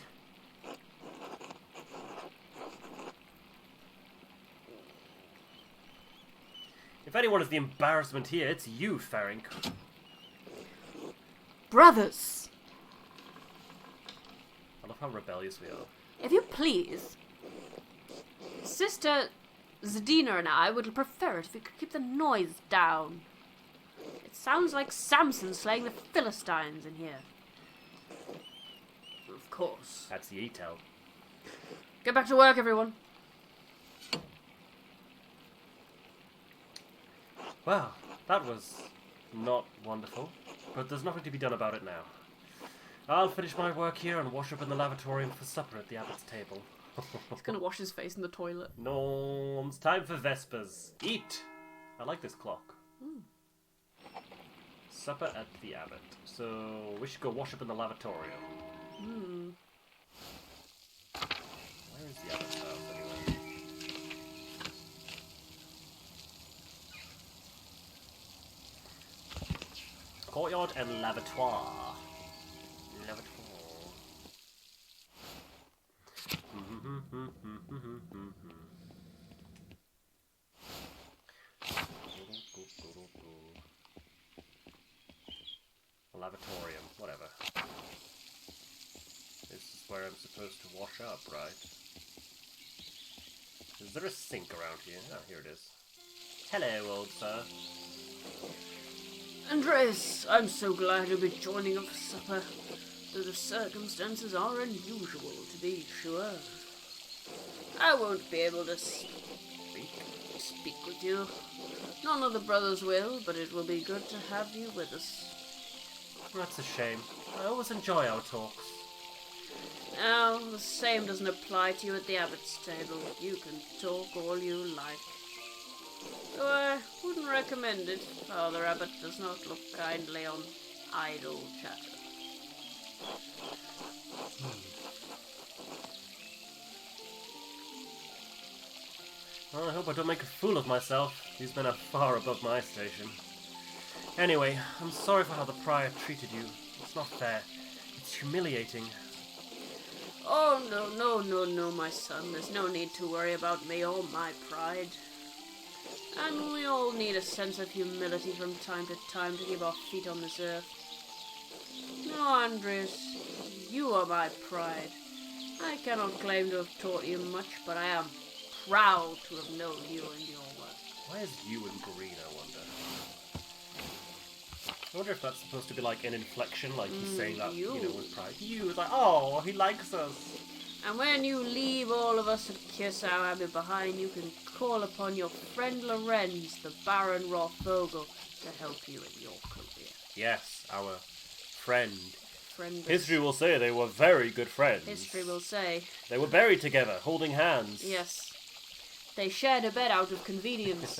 If anyone is the embarrassment here, it's you, Ferenc. Brothers, I love how rebellious we are. if you please, Sister Zadina and I would prefer it if you could keep the noise down. It sounds like Samson slaying the Philistines in here. Of course. That's the Etel. Get back to work, everyone. Well, that was not wonderful, but there's nothing to be done about it now. I'll finish my work here and wash up in the lavatory for supper at the abbot's table. He's gonna wash his face in the toilet. No, it's time for Vespers. Eat! I like this clock. Supper at the abbot. So, we should go wash up in the lavatorium. Where is the abbot's house, anyway? Courtyard and lavatoire. Lavatorium, whatever. This is where I'm supposed to wash up, right? Is there a sink around here? Ah, here it is. Hello, old sir. Andreas, I'm so glad you'll be joining us for supper, though the circumstances are unusual, to be sure. I won't be able to speak with you. None of the brothers will, but it will be good to have you with us. That's a shame. I always enjoy our talks. Now, the same doesn't apply to you at the abbot's table. You can talk all you like. Though I wouldn't recommend it. Father Abbot does not look kindly on idle chatter. Well, I hope I don't make a fool of myself. These men are far above my station. Anyway, I'm sorry for how the prior treated you. It's not fair. It's humiliating. Oh, no, my son. There's no need to worry about me or my pride. And we all need a sense of humility from time to time to keep our feet on this earth. No, Andreas, you are my pride. I cannot claim to have taught you much, but I am proud to have known you and your work. Why is you in green, I wonder? I wonder if that's supposed to be like an inflection, like he's saying that, with pride. You, it's like, oh, he likes us. And when you leave all of us at Kiersau Abbey behind, you can call upon your friend Lorenz, the Baron Rothvogel, to help you in your career. Yes, our friend. Friend. History will say they were very good friends. History will say. They were buried together, holding hands. Yes. They shared a bed out of convenience.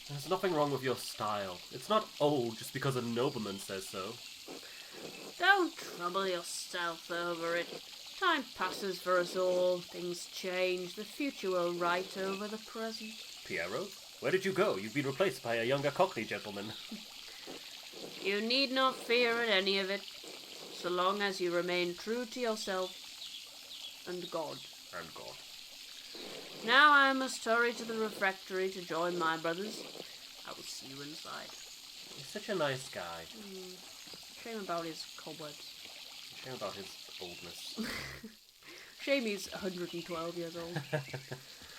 There's nothing wrong with your style. It's not old just because a nobleman says so. Don't trouble yourself over it. Time passes for us all. Things change. The future will write over the present. Pierrot, where did you go? You've been replaced by a younger Cockney gentleman. You need not fear at any of it, so long as you remain true to yourself and God. And God. Now I must hurry to the refectory to join my brothers. I will see you inside. He's such a nice guy. Shame about his cobwebs. Shame about his oldness. Shame he's 112 years old.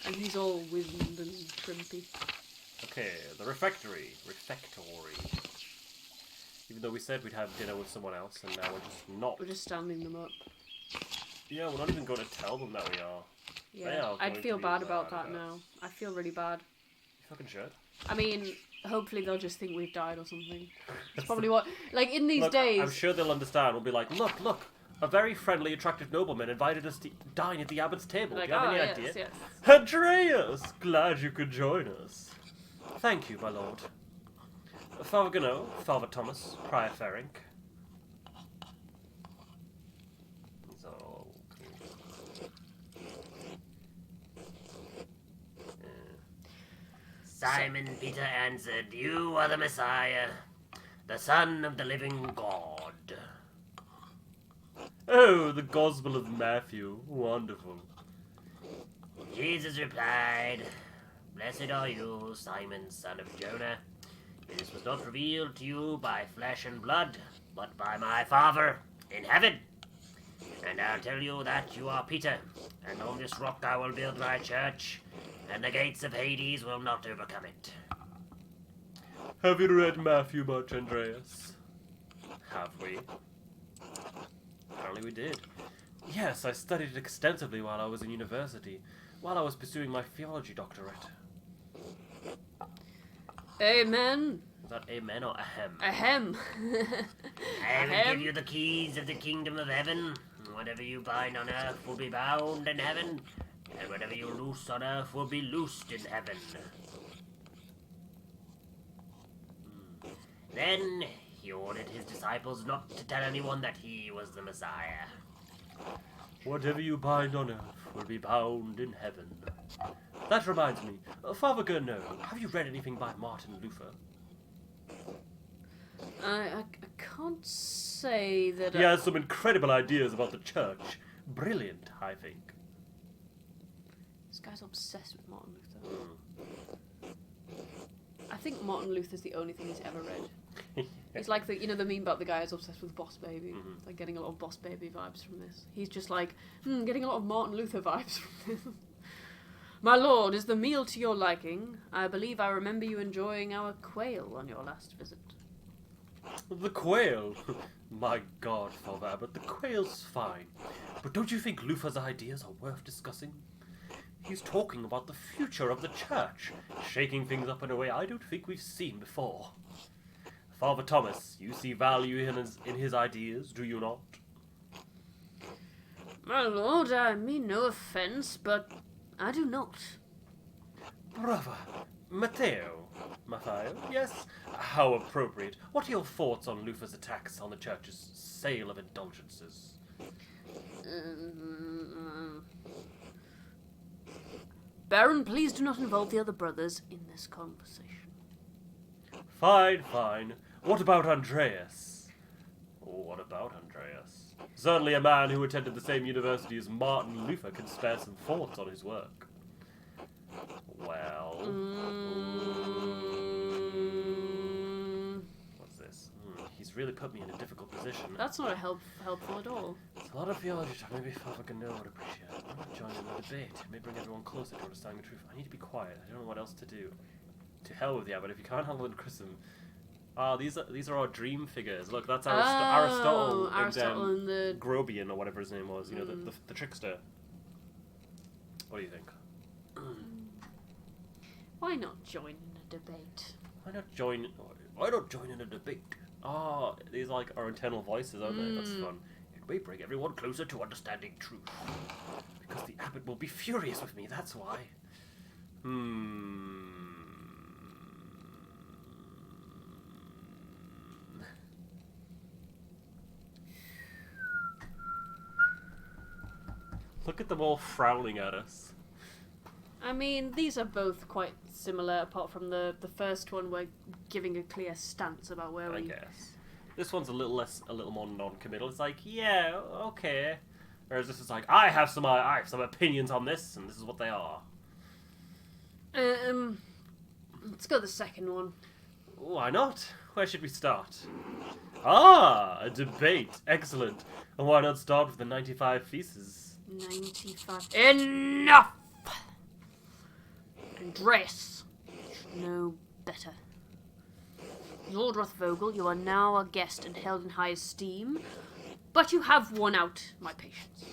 And he's all wizened and crimpy. Okay, the refectory. Refectory. Even though we said we'd have dinner with someone else, and now we're just not. We're just standing them up. Yeah, we're not even going to tell them that we are. Yeah, I'd feel bad about that now. I feel really bad. You fucking should. I mean, hopefully they'll just think we've died or something. That's probably what... Like, in these days... I'm sure they'll understand. We'll be like, look, a very friendly, attractive nobleman invited us to dine at the abbot's table. Like, do you have any idea? Yes. Andreas! Glad you could join us. Thank you, my lord. Father Gano, Father Thomas, Prior Ferink. Simon Peter answered, "You are the Messiah, the Son of the living God." Oh, the Gospel of Matthew. Wonderful. Jesus replied, "Blessed are you, Simon, son of Jonah. This was not revealed to you by flesh and blood, but by my Father in heaven. And I'll tell you that you are Peter, and on this rock I will build my church, and the gates of Hades will not overcome it." Have you read Matthew much, Andreas? Have we? Apparently we did. Yes, I studied it extensively while I was in university, while I was pursuing my theology doctorate. Amen. Is that amen or ahem? Ahem. "I will give you the keys of the kingdom of heaven. Whatever you bind on earth will be bound in heaven, and whatever you loose on earth will be loosed in heaven." Then he ordered his disciples not to tell anyone that he was the Messiah. Whatever you bind on earth will be bound in heaven. That reminds me, Father Gurno, have you read anything by Martin Luther? I can't say that... He has some incredible ideas about the church. Brilliant, I think. This guy's obsessed with Martin Luther. I think Martin Luther's the only thing he's ever read. It's like the meme about the guy who's obsessed with Boss Baby. Mm-hmm. Like getting a lot of Boss Baby vibes from this. He's just like, getting a lot of Martin Luther vibes from this. "My lord, is the meal to your liking? I believe I remember you enjoying our quail on your last visit." The quail? My God, Father Abbot, the quail's fine. But don't you think Luther's ideas are worth discussing? He's talking about the future of the church, shaking things up in a way I don't think we've seen before. Father Thomas, you see value in his ideas, do you not? My lord, I mean no offence, but I do not. Brother, Matteo, yes? How appropriate. What are your thoughts on Luther's attacks on the church's sale of indulgences? Baron, please do not involve the other brothers in this conversation. Fine. What about Andreas? What about Andreas? Certainly a man who attended the same university as Martin Luther can spare some thoughts on his work. Well... What's this? He's really put me in a difficult position. That's not helpful at all. It's a lot of theology talk. Maybe Father Gano would appreciate it. I'm not joining the debate. It may bring everyone closer to understanding the truth. I need to be quiet. I don't know what else to do. To hell with the abbot. If you can't handle the criticism... these are our dream figures. Look, that's Aristotle and the... Grobian, or whatever his name was. You know, the trickster. What do you think? Why not join in a debate? Why not join in a debate? These are like our internal voices, aren't they? That's fun. It may bring everyone closer to understanding truth. Because the abbot will be furious with me, that's why. Look at them all frowning at us. I mean, these are both quite similar, apart from the first one, we're giving a clear stance about where we... I guess. This one's a little more non-committal. It's like, yeah, okay. Whereas this is like, I have some opinions on this, and this is what they are. Let's go the second one. Why not? Where should we start? A debate. Excellent. And why not start with the 95 Theses? 95. Enough! Andreas should know better. Lord Rothvogel, you are now a guest and held in high esteem, but you have worn out my patience.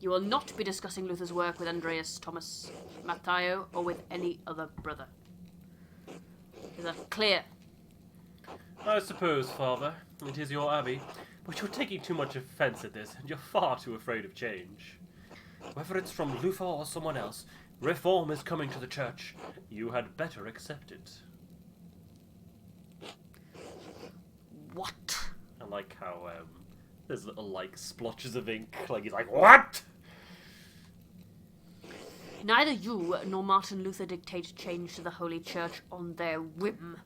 You will not be discussing Luther's work with Andreas, Thomas, Matteo, or with any other brother. Is that clear? I suppose, Father, it is your abbey, but you're taking too much offence at this, and you're far too afraid of change. Whether it's from Luther or someone else, reform is coming to the church. You had better accept it. What? I like how there's little like splotches of ink. Like he's like, what? Neither you nor Martin Luther dictate change to the Holy Church on their whim.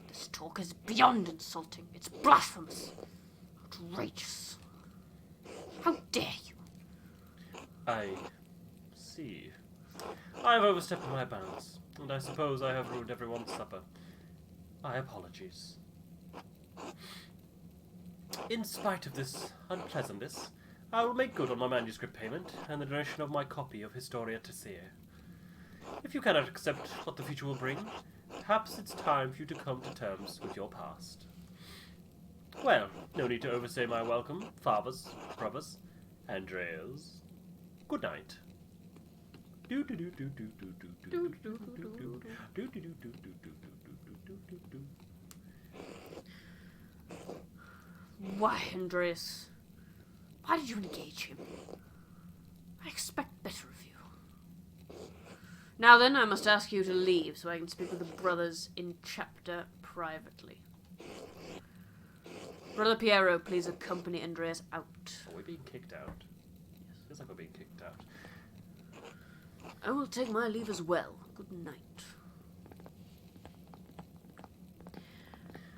This talk is beyond insulting. It's blasphemous. Outrageous. How dare you? I see. I've overstepped my bounds, and I suppose I have ruined everyone's supper. My apologies. In spite of this unpleasantness, I will make good on my manuscript payment and the donation of my copy of Historia Tertia. If you cannot accept what the future will bring, perhaps it's time for you to come to terms with your past. Well, no need to overstay my welcome, fathers, brothers, Andreas. Good night. Why, Andreas? Why did you engage him? I expect better of you. Now then, I must ask you to leave so I can speak with the brothers in chapter privately. Brother Piero, please accompany Andreas out. Are we being kicked out? Yes. Feels like we're being kicked out. I will take my leave as well. Good night.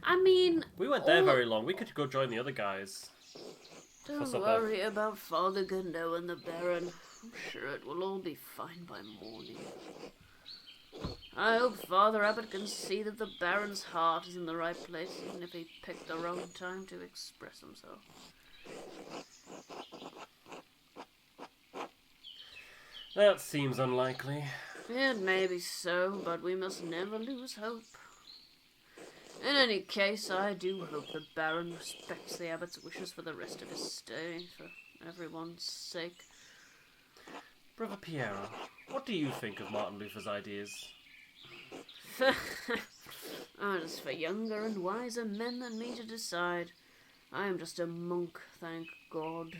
I mean... We weren't there very long. We could go join the other guys. Don't worry about Father Gano and the Baron. I'm sure it will all be fine by morning. I hope Father Abbot can see that the Baron's heart is in the right place, even if he picked the wrong time to express himself. That seems unlikely. It may be so, but we must never lose hope. In any case, I do hope the Baron respects the Abbot's wishes for the rest of his stay, for everyone's sake. Brother Piero, what do you think of Martin Luther's ideas? It's for younger and wiser men than me to decide. I am just a monk, thank God.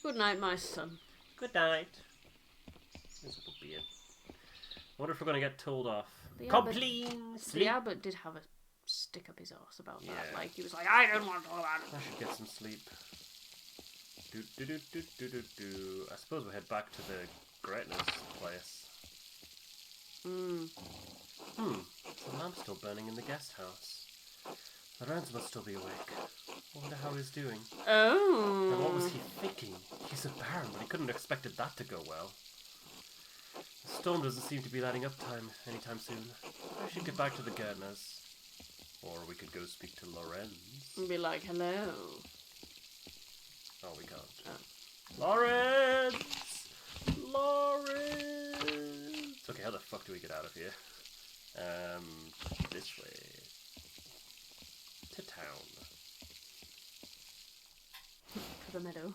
Good night, my son. Good night. This will be it. I wonder if we're going to get told off. The Abbot did have a stick up his arse about that. Like, he was like, I don't want to talk about it. I should get some sleep. I suppose we'll head back to the Gretna's place. The lamp's still burning in the guest house. Lorenz must still be awake. I wonder how he's doing. Oh. And what was he thinking? He's a baron, but he couldn't have expected that to go well. The storm doesn't seem to be letting up anytime soon. I should get back to the gardeners. Or we could go speak to Lorenz. And be like, hello. Oh, we can't. Lorenz! Lorenz! Okay, how the fuck do we get out of here? This way. To town. To the meadow.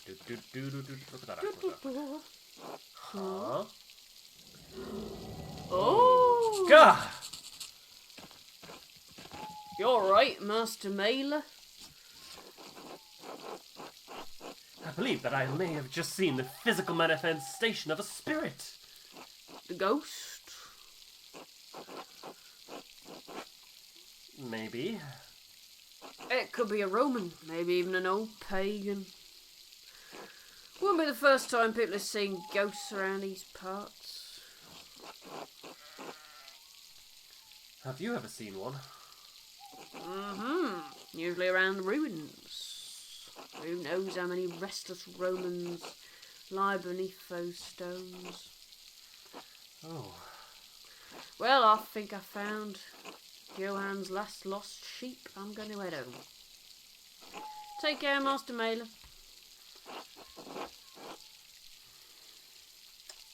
Look at that aqueduct. Huh? Oh! Gah! You're right, Master Maler. I believe that I may have just seen the physical manifestation of a spirit. The ghost? Maybe. It could be a Roman, maybe even an old pagan. Wouldn't be the first time people are seeing ghosts around these parts. Have you ever seen one? Usually around the ruins. Who knows how many restless Romans lie beneath those stones. Oh. Well, I think I found Johann's last lost sheep. I'm going to head home. Take care, Master Maler.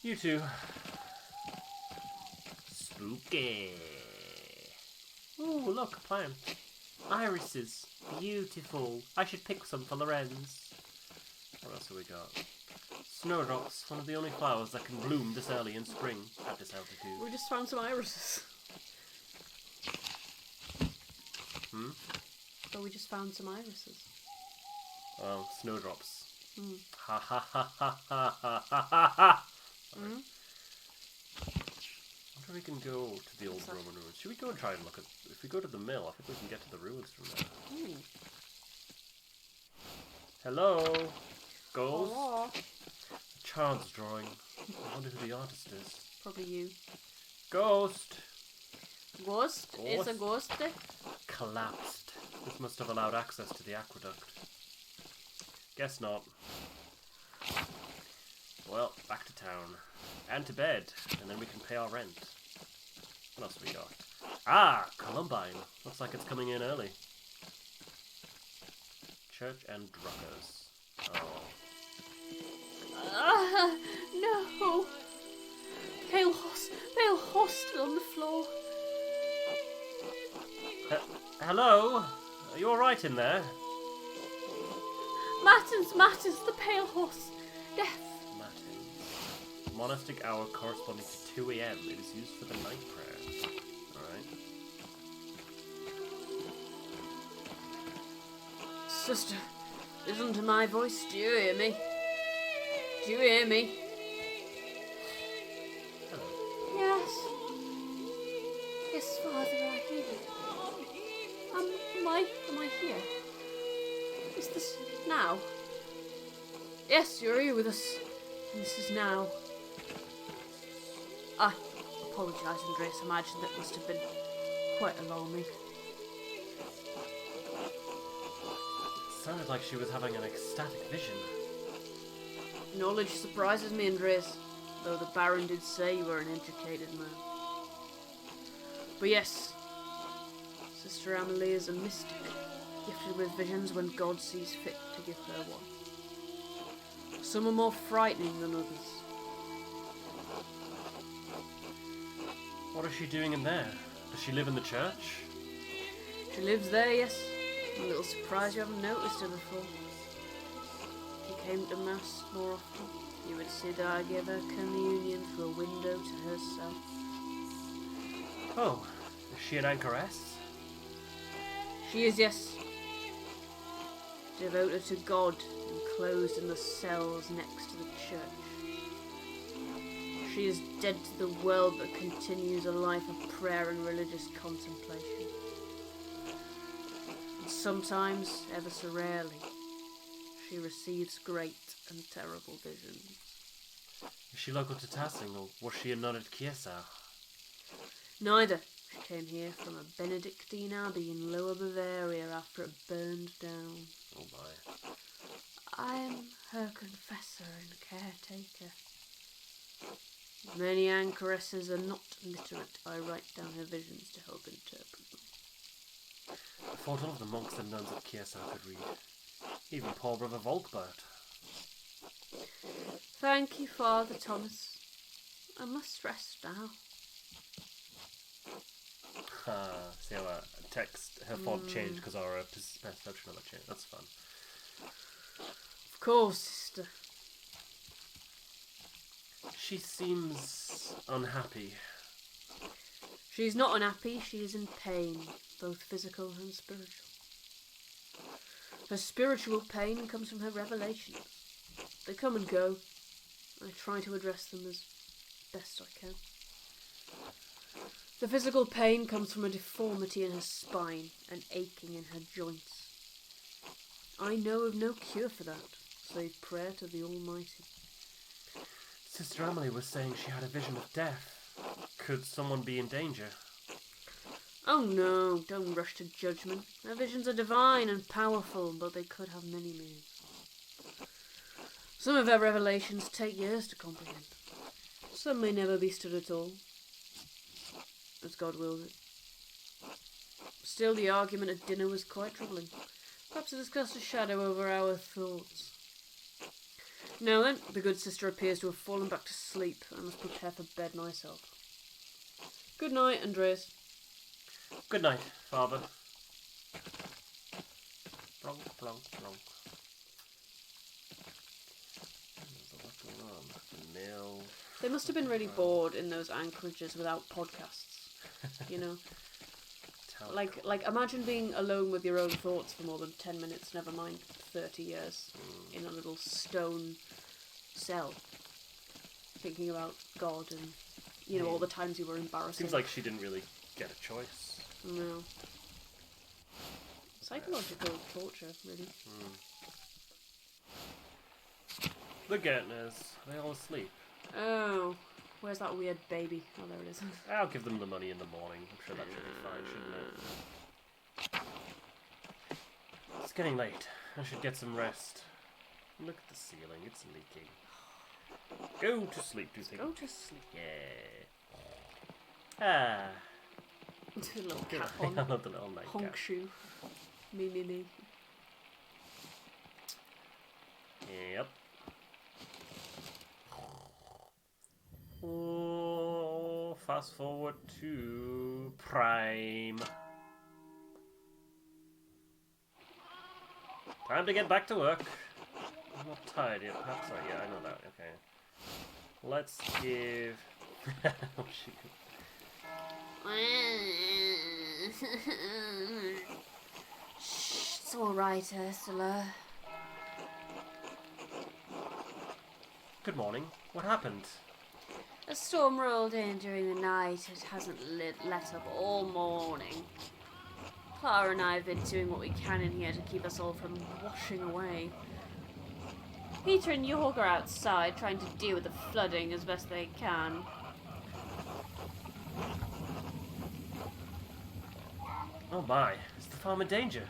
You too. Spooky. Oh, look, a plant. Irises. Beautiful. I should pick some for Lorenz. What else have we got? Snowdrops, one of the only flowers that can bloom this early in spring at this altitude. We just found some irises. But we just found some irises. Well, snowdrops. Mm. Ha ha ha ha ha ha ha ha ha! I wonder if we can go to the old Roman ruins. Should we go and try and look at... If we go to the mill, I think we can get to the ruins from there. Ooh. Hello? Ghost? Oh, A child's drawing. I wonder who the artist is. probably you. Ghost! Ghost? Is a ghost there? Collapsed. This must have allowed access to the aqueduct. Guess not. Well, back to town. And to bed, and then we can pay our rent. What else have we got? Ah! Columbine. Looks like it's coming in early. Church and druggers. Oh. No! Pale horse still on the floor. Hello? Are you alright in there? Matters, the pale horse. Death. Matins. Monastic hour corresponding to 2 a.m. It is used for the night prayer. Alright. Sister, listen to my voice. Do you hear me? Do you hear me? Hello. Yes. Yes, Father, I hear you. Am I here? Is this now? Yes, you're here with us. And this is now. I apologise, Andreas. I imagine that must have been quite alarming. It sounded like she was having an ecstatic vision. Knowledge surprises me, Andreas, though the Baron did say you were an educated man. But yes, Sister Amelie is a mystic, gifted with visions when God sees fit to give her one. Some are more frightening than others. What is she doing in there? Does she live in the church? She lives there, yes. I'm a little surprised you haven't noticed her before. If you came to Mass more often, you would see that I give her communion through a window to her cell. Oh, is she an anchoress? She is, yes. Devoted to God, enclosed in the cells next to the church. She is dead to the world but continues a life of prayer and religious contemplation. And sometimes, ever so rarely, she receives great and terrible visions. Is she local to Tassing, or was she a nun at Kiersau? Neither. She came here from a Benedictine abbey in Lower Bavaria after it burned down. Oh my. I'm her confessor and caretaker. Many anchoresses are not literate. I write down her visions to help interpret them. I thought all of the monks and nuns at Kiersau could read. Even poor brother Volkbert. Thank you, Father Thomas. I must rest now. See how her thought changed because our perception of it changed. That's fun. Of course, sister. She seems unhappy. She's not unhappy, she is in pain, both physical and spiritual. Her spiritual pain comes from her revelations. They come and go. I try to address them as best I can. The physical pain comes from a deformity in her spine, an aching in her joints. I know of no cure for that, save prayer to the Almighty. Sister Emily was saying she had a vision of death. Could someone be in danger? Oh no, don't rush to judgment. Her visions are divine and powerful, but they could have many meanings. Some of her revelations take years to comprehend. Some may never be stood at all, as God wills it. Still, the argument at dinner was quite troubling. Perhaps it has cast a shadow over our thoughts. Now then, the good sister appears to have fallen back to sleep. I must prepare for bed myself. Good night, Andreas. Good night, Father. Plonk, plonk, plonk. There's a lot going on. The mill. They must have been really bored in those anchorages without podcasts. You know? Like imagine being alone with your own thoughts for more than 10 minutes, never mind 30 years, in a little stone cell, thinking about God and, you know, all the times you were embarrassing. Seems like she didn't really get a choice. No. Psychological torture, really. The Gertners, are they all asleep? Oh, where's that weird baby? Oh, there it is. I'll give them the money in the morning. I'm sure that should be fine, shouldn't it? It's getting late. I should get some rest. Look at the ceiling, it's leaking. Go to sleep, do you think? Go to sleep. Yeah. The little Good. cap I on. love the little nightcap. Honk shoe. Me. Yep. Oh, fast forward to Prime. Time to get back to work. I'm not tired yet. Perhaps yeah, I know that. Okay. Let's give. Oh, shoot. Shh, it's all right, Ursula. Good morning. What happened? A storm rolled in during the night. It hasn't let up all morning. Clara and I have been doing what we can in here to keep us all from washing away. Peter and York are outside trying to deal with the flooding as best they can. Oh my, is the farm in danger?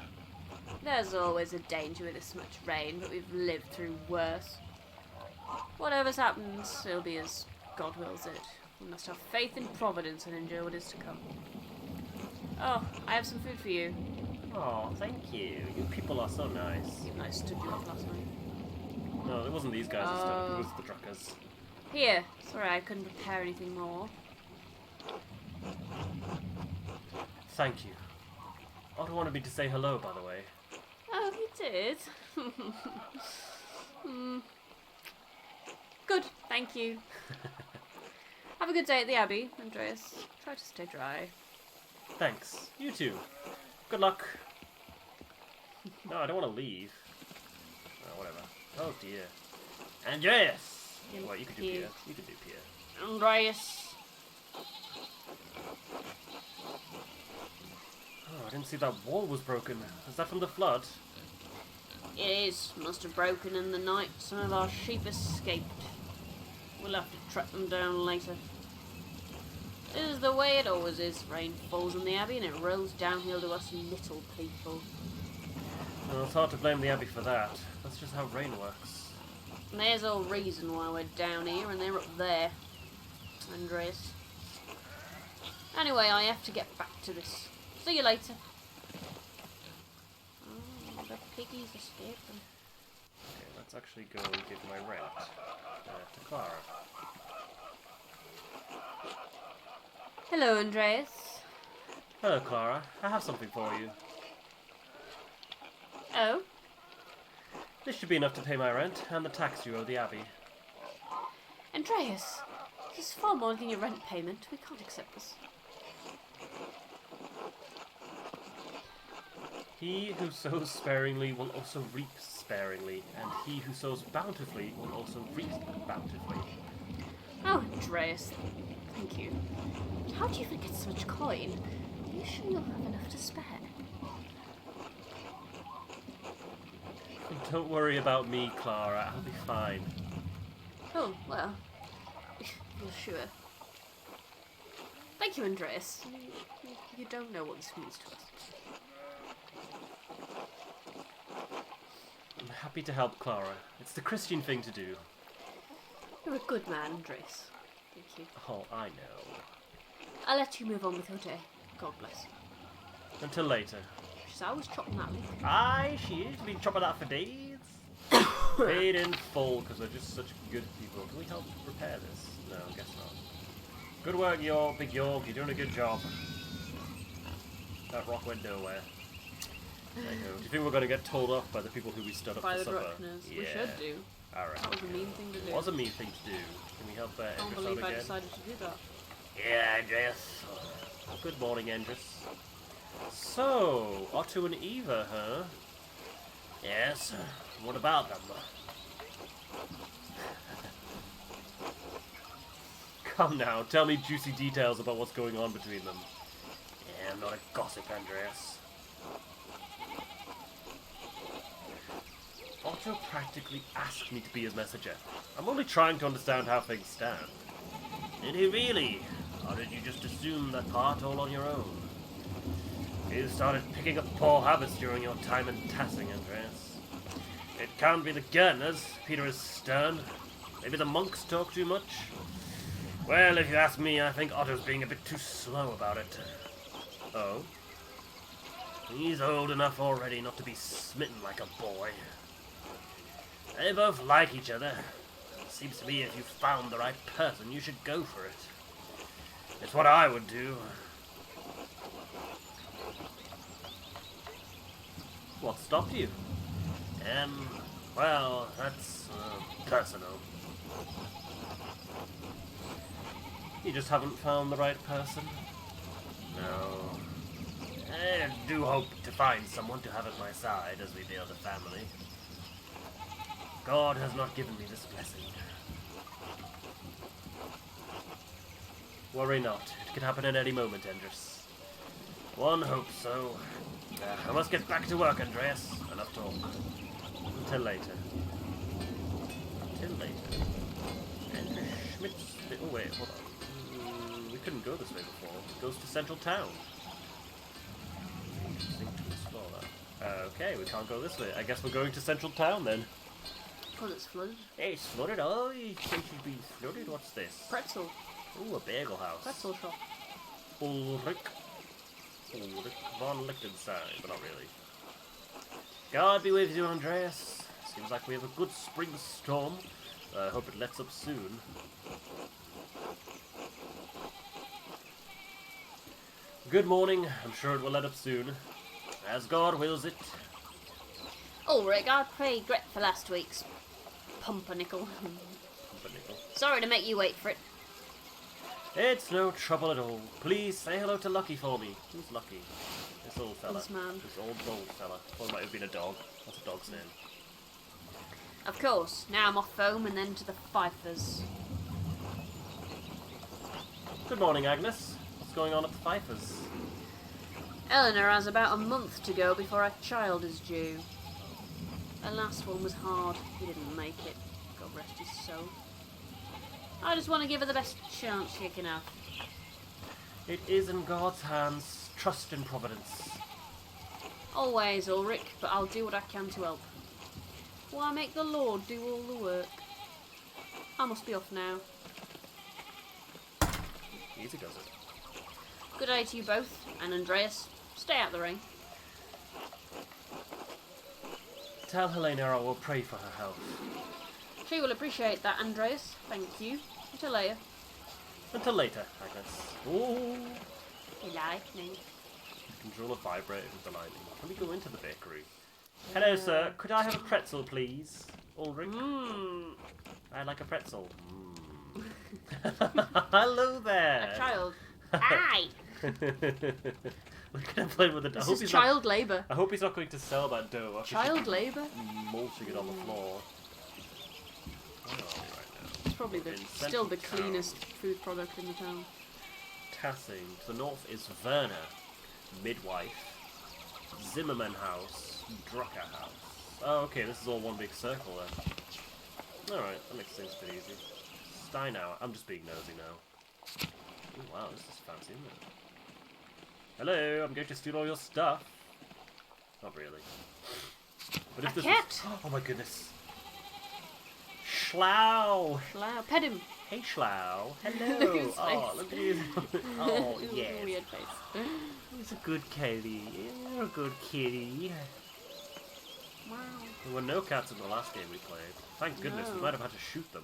There's always a danger with this much rain, but we've lived through worse. Whatever's happened, it'll be as God wills it. We must have faith in Providence and endure what is to come. Oh, I have some food for you. Oh, thank you. You people are so nice. Even I stood you up last night. No, it wasn't these guys and stuff. It was the truckers. Here. Sorry, I couldn't prepare anything more. Thank you. Otto wanted me to say hello, by the way. Oh, you did? Good, thank you. Have a good day at the Abbey, Andreas. Try to stay dry. Thanks. You too. Good luck. No, I don't want to leave. Oh, whatever. Oh dear. Andreas! Well, you could do Pierre. You could do Pierre. Andreas. Oh, I didn't see that wall was broken. Is that from the flood? It is. Must have broken in the night. Some of our sheep escaped. We'll have to track them down later. This is the way it always is. Rain falls on the abbey and it rolls downhill to us little people. Well, it's hard to blame the abbey for that. That's just how rain works. And there's a reason why we're down here and they're up there, Andreas. Anyway, I have to get back to this. See you later. Oh, the piggies escaping. Okay, let's actually go and give my rent to Clara. Hello, Andreas. Hello, Clara. I have something for you. Oh? This should be enough to pay my rent and the tax you owe the abbey. Andreas, this is far more than your rent payment. We can't accept this. He who sows sparingly will also reap sparingly, and he who sows bountifully will also reap bountifully. Oh, Andreas, thank you. How do you even get so much coin? Are you sure you'll have enough to spare? Don't worry about me, Clara. I'll be fine. Oh, well, you're sure. Thank you, Andreas. You don't know what this means to us. I'm happy to help Clara. It's the Christian thing to do. You're a good man, Andreas. Thank you. Oh, I know. I'll let you move on with your day. God bless. Until later. She's always chopping that leaf. Aye, she is. Been chopping that for days. Paid in full, because they're just such good people. Can we help repair this? No, I guess not. Good work, York, Big York. You're doing a good job. That rock went nowhere. Do you think we're going to get told off by the people who we stood up By for the supper? Druckners. Yeah. We should do. Alright. That was a mean thing to do. It was a mean thing to do. Can we help I can't Andreas believe out I again? decided to do that. Yeah, Andreas. Good morning, Andreas. So, Otto and Eva, huh? Yes. What about them? Come now, tell me juicy details about what's going on between them. Yeah, I'm not a gossip, Andreas. Otto practically asked me to be his messenger. I'm only trying to understand how things stand. Did he really? Or did you just assume that part all on your own? You started picking up poor habits during your time in Tassing, Andreas. It can't be the Gurners. Peter is stern. Maybe the monks talk too much. Well, if you ask me, I think Otto's being a bit too slow about it. Oh? He's old enough already not to be smitten like a boy. They both like each other. Seems to me if you've found the right person, you should go for it. It's what I would do. What stopped you? Well, that's personal. You just haven't found the right person? No. I do hope to find someone to have at my side as we build a family. God has not given me this blessing. Worry not. It could happen at any moment, Andreas. One hopes so. I must get back to work, Andreas. Enough talk. Until later. Until later. Andrew Schmidt's... Oh, wait, hold on. We couldn't go this way before. It goes to Central Town. Interesting to explore that. Okay, we can't go this way. I guess we're going to Central Town, then. Because it's flooded. Hey, it's flooded. Oh, you think you'd be flooded? What's this? Pretzel. Ooh, a bagel house. Pretzel shop. Ulrich von Lichtenstein, but not really. God be with you, Andreas. Seems like we have a good spring storm. I hope it lets up soon. Good morning. I'm sure it will let up soon. As God wills it. Ulrich, I paid Gret for last week's pumpernickel. Pumpernickel. Sorry to make you wait for it. It's no trouble at all. Please say hello to Lucky for me. Who's Lucky? This old fella. This man. This old bold fella. Or it might have been a dog. What's a dog's name? Of course. Now I'm off home and then to the Pfeiffers. Good morning, Agnes. What's going on at the Pfeiffers? Eleanor has about a month to go before her child is due. Her last one was hard. He didn't make it. God rest his soul. I just want to give her the best chance she can have. It is in God's hands. Trust in Providence. Always, Ulrich, but I'll do what I can to help. Why make the Lord do all the work? I must be off now. Easy does it. Good day to you both, and Andreas, stay out of the rain. Tell Helena I will pray for her health. She will appreciate that, Andreas. Thank you. Until later. Until later, Agnes. Ooh. Lightning. Control a vibrator with the lightning. Can we go into the bakery? Hello, sir. Could I have a pretzel, please? Ulrich? Mmm. I'd like a pretzel. Hello there. A child. Aye. Look at him playing with the dough. This is child labour. I hope he's not going to sell that dough. I Child labour? mulching it on the floor. Where are we right now? It's probably still the cleanest food product in the town. Tassing. To the north is Werner, Midwife, Zimmerman House, Drucker House. Oh, okay, this is all one big circle then. Alright, that makes things pretty easy. Steinauer. I'm just being nosy now. Ooh, wow, this is fancy, isn't it? Hello, I'm going to steal all your stuff. Not really. But if A this cat! was... Oh my goodness. Schlau! Schlau. Pet him. Hey Schlau. Hello. Look at his Oh, face. look at his... Oh, His yes. weird face. He's a good kitty. You're a good kitty. Wow. There were no cats in the last game we played. Thank goodness, we No. might have had to shoot them.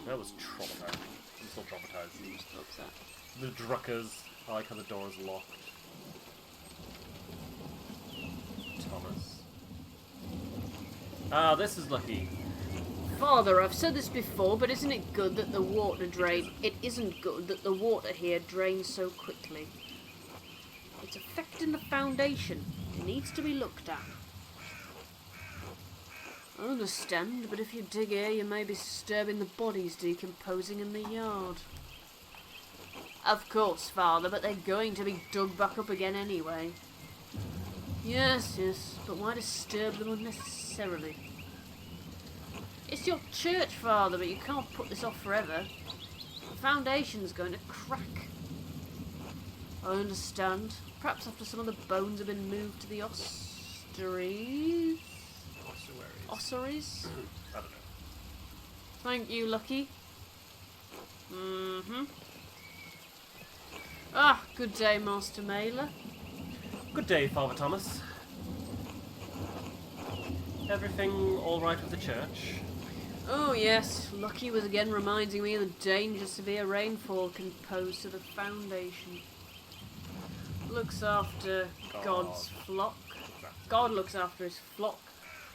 That was traumatizing. I'm still traumatized. Upset. The Druckers. I like how the door is locked. Thomas. Ah, this is lucky. Father, I've said this before, but isn't it good that the water drain... It isn't good that the water here drains so quickly. It's affecting the foundation. It needs to be looked at. I understand, but if you dig here, you may be disturbing the bodies decomposing in the yard. Of course, Father, but they're going to be dug back up again anyway. Yes, but why disturb them unnecessarily? It's your church, Father, but you can't put this off forever. The foundation's going to crack. I understand. Perhaps after some of the bones have been moved to the ossuaries? Ossuaries? I don't know. Thank you, Lucky. Mm-hmm. Ah, good day, Master Maler. Good day, Father Thomas. Everything all right with the church? Oh yes, Lucky was again reminding me of the danger severe rainfall can pose to the foundation. Looks after God's flock. God looks after his flock,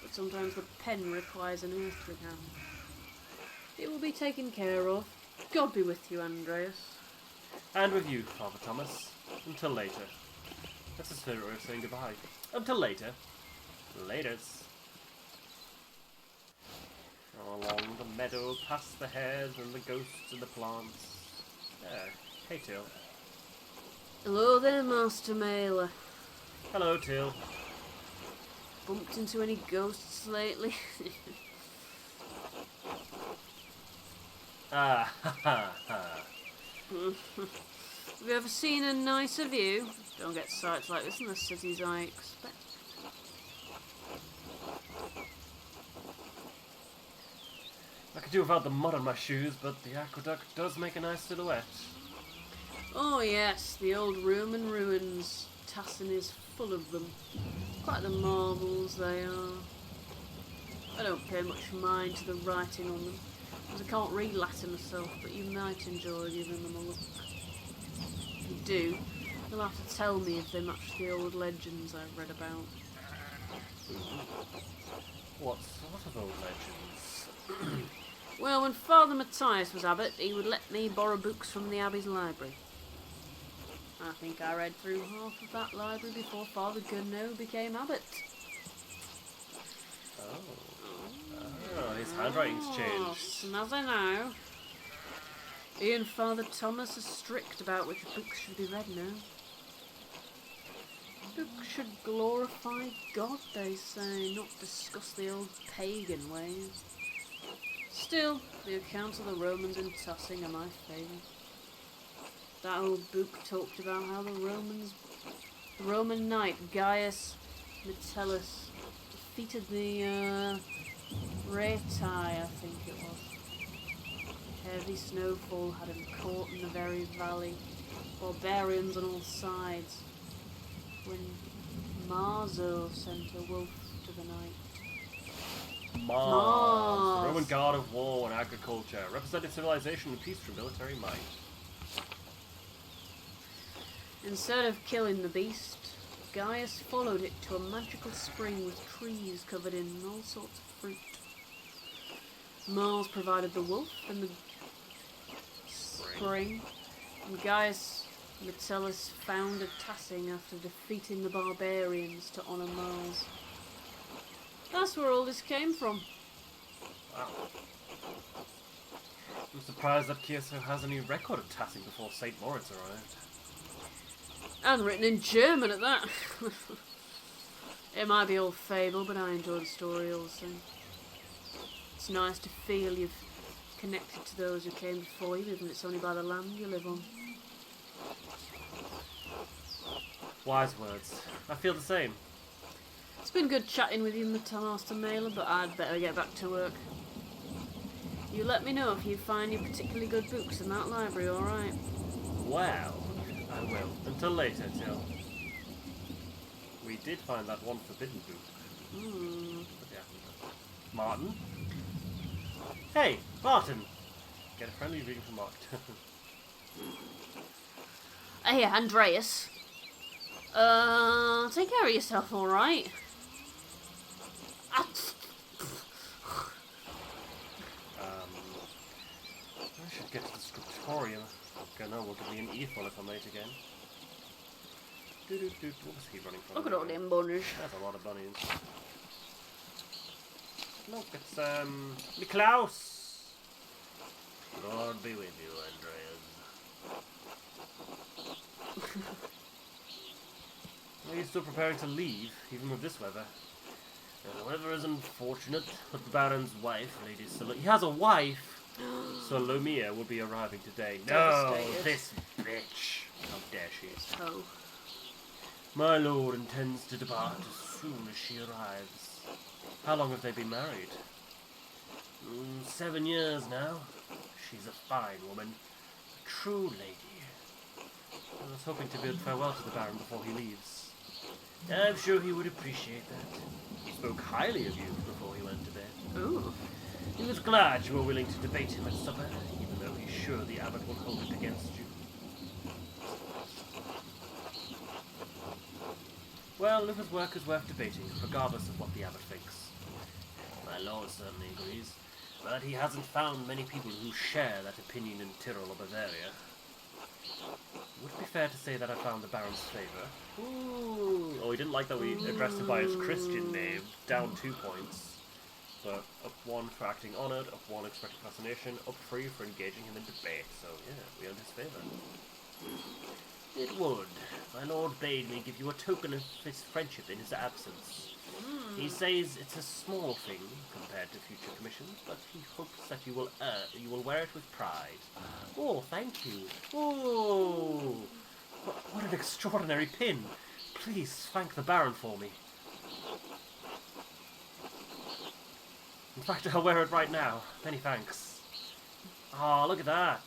but sometimes the pen requires an earthly hand. It will be taken care of. God be with you, Andreas. And with you, Father Thomas. Until later. That's his favourite way of saying goodbye. Until later. Laters. Along the meadow, past the hares and the ghosts and the plants. There. Hey, Till. Hello there, Master Maler. Hello, Till. Bumped into any ghosts lately? Ah, ha ha ha. Have you ever seen a nicer view? Don't get sights like this in the cities, I expect. I could do without the mud on my shoes, but the aqueduct does make a nice silhouette. Oh yes, the old Roman ruins. Tassin is full of them. Quite the marvels they are. I don't pay much mind to the writing on them, as I can't read Latin myself, but you might enjoy giving them a look. If you do, you'll have to tell me if they match the old legends I've read about. What sort of old legends? Well, when Father Matthias was abbot, he would let me borrow books from the abbey's library. I think I read through half of that library before Father Goodnow became abbot. Oh, his handwriting's changed. Snazzy now. He and Father Thomas are strict about which books should be read now. Books should glorify God, they say, not discuss the old pagan ways. Still, the accounts of the Romans in Tassing are my favourite. That old book talked about how the Roman knight Gaius Metellus defeated the Reti, I think it was. Heavy snowfall had him caught in the very valley. Barbarians on all sides. When Marzo sent a wolf to the night. Mars, the Roman god of war and agriculture, represented civilization and peace through military might. Instead of killing the beast, Gaius followed it to a magical spring with trees covered in all sorts of fruit. Mars provided the wolf and the spring, and Gaius Metellus founded Tassing after defeating the barbarians to honour Mars. That's where all this came from. Wow. I'm surprised that Kiersau has any record of Tassing before St. Moritz arrived. And written in German at that. It might be old fable, but I enjoy the story also. It's nice to feel you've connected to those who came before you, even if it's only by the land you live on. Wise words. I feel the same. It's been good chatting with you, Master Maler, but I'd better get back to work. You let me know if you find any particularly good books in that library, alright? Well, I will. Until later, Till. We did find that one forbidden book. But yeah. Martin? Hey, Martin! Get a friendly reading from Martin. Hey, Andreas. Take care of yourself, alright? I should get to the scriptorium. Gunnar will give me an earful if I'm late again. What was he running from? Look at all them bunnies. That's a lot of bunnies. Look, it's, Klaus! Lord be with you, Andreas. Are you still preparing to leave, even with this weather? The weather is unfortunate, but the Baron's wife, Lady He has a wife! Salomia will be arriving today. No, this bitch! How dare she? Oh. My lord intends to depart as soon as she arrives. How long have they been married? 7 years now. She's a fine woman. A true lady. I was hoping to bid farewell to the Baron before he leaves. I'm sure he would appreciate that. He spoke highly of you before he went to bed. Ooh. He was glad you were willing to debate him at supper, even though he's sure the abbot will hold it against you. Well, Luther's work is worth debating, regardless of what the abbot thinks. My lord certainly agrees, but he hasn't found many people who share that opinion in Tyrol or Bavaria. Would it be fair to say that I found the Baron's favour? Ooh. Oh, he didn't like that we addressed him by his Christian name. Down 2 points. But up 1 for acting honoured, up 1 expected fascination, up 3 for engaging him in debate. So yeah, we earned his favour. It would. My lord bade me give you a token of his friendship in his absence. He says it's a small thing compared to future commissions, but he hopes that you will wear it with pride. Oh, thank you. Oh, what an extraordinary pin. Please thank the Baron for me. In fact, I'll wear it right now. Many thanks. Ah, look at that.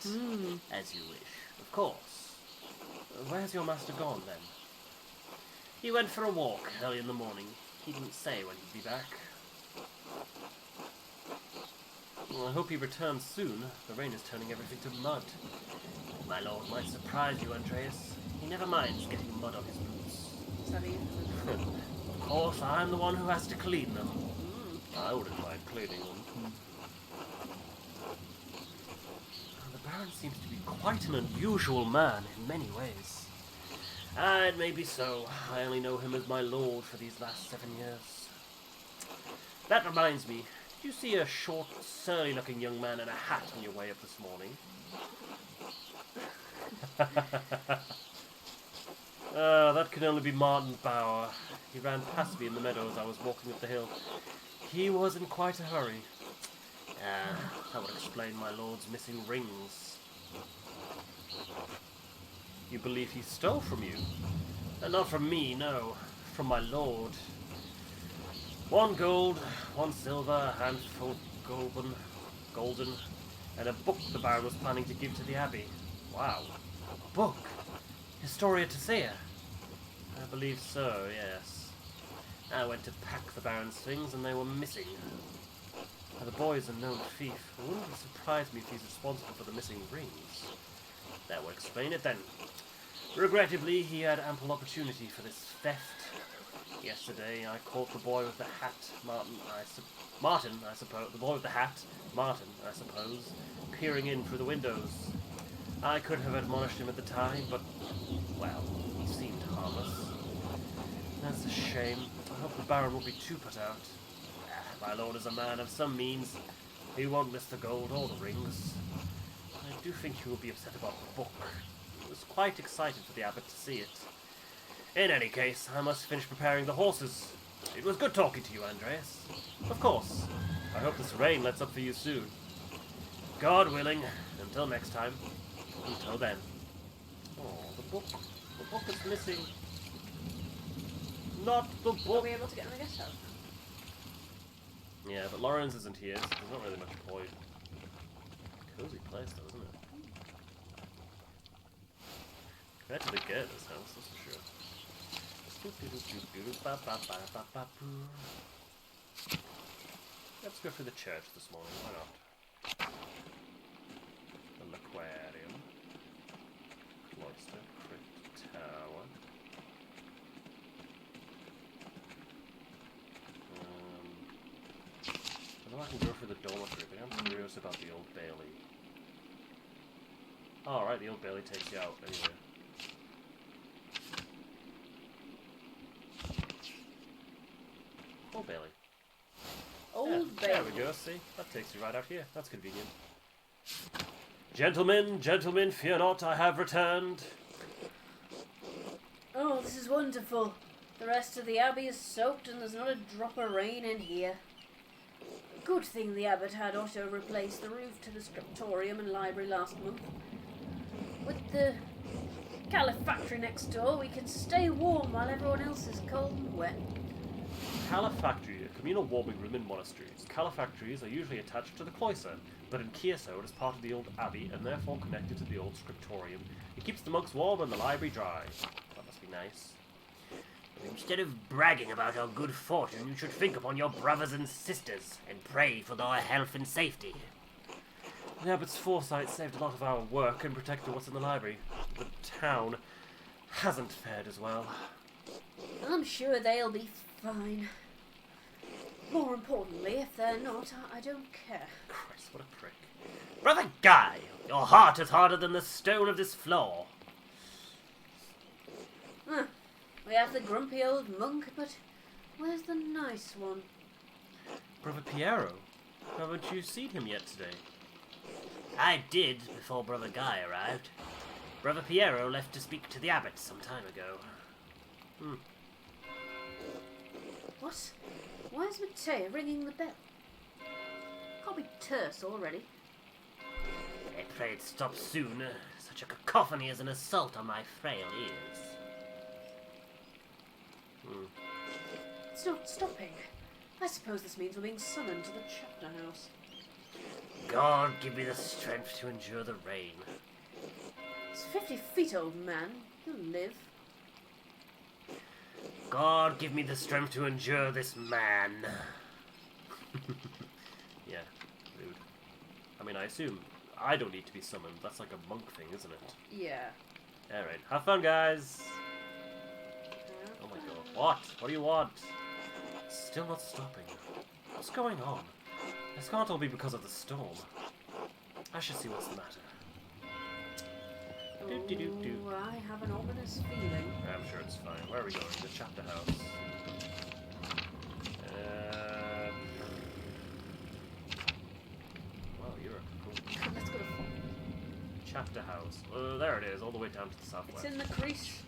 As you wish. Of course. Where's your master gone, then? He went for a walk early in the morning. He didn't say when he'd be back. Well, I hope he returns soon. The rain is turning everything to mud. My lord might surprise you, Andreas. He never minds getting mud on his boots. Of course, I'm the one who has to clean them. I wouldn't mind cleaning them. The Baron seems to be quite an unusual man in many ways. It may be so. I only know him as my lord for these last 7 years. That reminds me, did you see a short, surly-looking young man in a hat on your way up this morning? That could only be Martin Bauer. He ran past me in the meadow as I was walking up the hill. He was in quite a hurry. That would explain my lord's missing rings. You believe he stole from you? And not from me, no. From my lord. 1 gold, 1 silver, a handful golden, and a book the Baron was planning to give to the abbey. Wow. A book? Historia Tesea? I believe so, yes. I went to pack the Baron's things and they were missing. Now, the boy is a known thief. It wouldn't surprise me if he's responsible for the missing rings. That would explain it then. Regrettably, he had ample opportunity for this theft. Yesterday, I caught the boy with the hat, Martin, I suppose, the boy with the hat, Martin, I suppose, peering in through the windows. I could have admonished him at the time, but, well, he seemed harmless. That's a shame. I hope the Baron won't be too put out. My lord is a man of some means. He won't miss the gold or the rings. I do think he will be upset about the book. He was quite excited for the abbot to see it. In any case, I must finish preparing the horses. It was good talking to you, Andreas. Of course. I hope this rain lets up for you soon. God willing, until next time. Until then. Oh, the book. The book is missing. Not the book. Are we able to get in the guest house? Yeah, but Lawrence isn't here, so there's not really much point. Cozy place, though, isn't it? Compared to the Gerda's house, that's for sure. Let's go for the church this morning, why not? The aquarium. Cloister, crypt, tower. I know I can go for the dormitory, but I'm curious about the Old Bailey. Oh, right, the Old Bailey takes you out, anyway. Old Bailey. Old Bailey. There we go, see? That takes you right out here. That's convenient. Gentlemen, fear not, I have returned. Oh, this is wonderful. The rest of the abbey is soaked and there's not a drop of rain in here. Good thing the abbot had Otto replace the roof to the scriptorium and library last month. With the calefactory next door, we can stay warm while everyone else is cold and wet. Calefactory, a communal warming room in monasteries. Calefactories are usually attached to the cloister, but in Kiersau it is part of the old abbey and therefore connected to the old scriptorium. It keeps the monks warm and the library dry. That must be nice. Instead of bragging about our good fortune, you should think upon your brothers and sisters and pray for their health and safety. The abbot's foresight saved a lot of our work and protected what's in the library. The town hasn't fared as well. I'm sure they'll be fine. More importantly, if they're not, I don't care. Christ, what a prick. Brother Guy, your heart is harder than the stone of this floor. Huh. We have the grumpy old monk, but where's the nice one? Brother Piero, haven't you seen him yet today? I did before Brother Guy arrived. Brother Piero left to speak to the abbot some time ago. What? Why is Matteo ringing the bell? Can't be terse already. I pray it stop soon. Such a cacophony is an assault on my frail ears. It's not stopping. I suppose this means we're being summoned to the chapter house. God give me the strength to endure the rain. He's 50 feet, old man. He'll live. God give me the strength to endure this man. Yeah, rude. I mean, I assume I don't need to be summoned. That's like a monk thing, isn't it? Yeah. Alright, have fun, guys! Oh my god. What? What do you want? Still not stopping. What's going on? This can't all be because of the storm. I should see what's the matter. Ooh, I have an ominous feeling. I'm sure it's fine. Where are we going? The chapter house. Wow, you're a cool. Let's go to Chapter house. There it is, all the way down to the southwest. It's in the crease.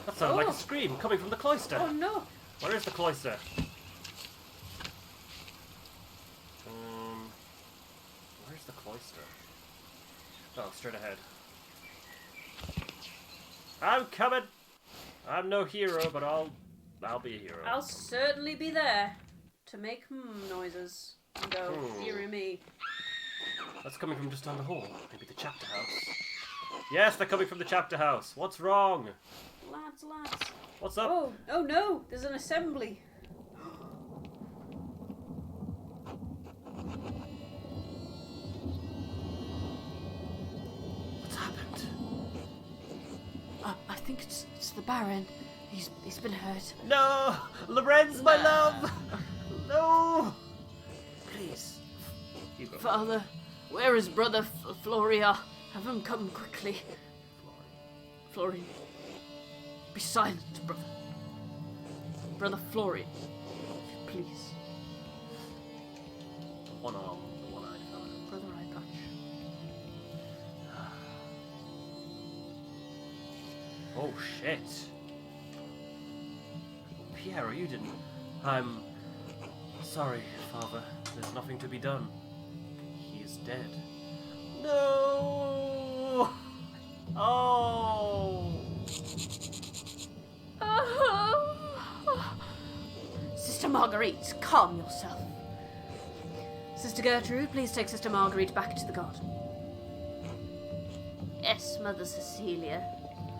That sounded like a scream coming from the cloister. Oh no! Where is the cloister? cloister. Oh, straight ahead. I'm coming! I'm no hero, but I'll be a hero. I'll certainly be there to make noises and go, dearie me. That's coming from just down the hall. Maybe the chapter house. Yes, they're coming from the chapter house. What's wrong? Lads. What's up? Oh no, there's an assembly. What's happened? I think it's the Baron. He's been hurt. No! Lorenz, my love! No! Please. Hugo. Father, where is Brother Floria? Have him come quickly. Florian. Be silent, brother. Brother Florian, if you please. One arm, one eye, father. Brother Eye Patch. Oh shit. Piero, you didn't. I'm sorry, father. There's nothing to be done. He is dead. No! Oh! Sister Marguerite, calm yourself. Sister Gertrude, please take Sister Marguerite back to the garden. Yes, Mother Cecilia.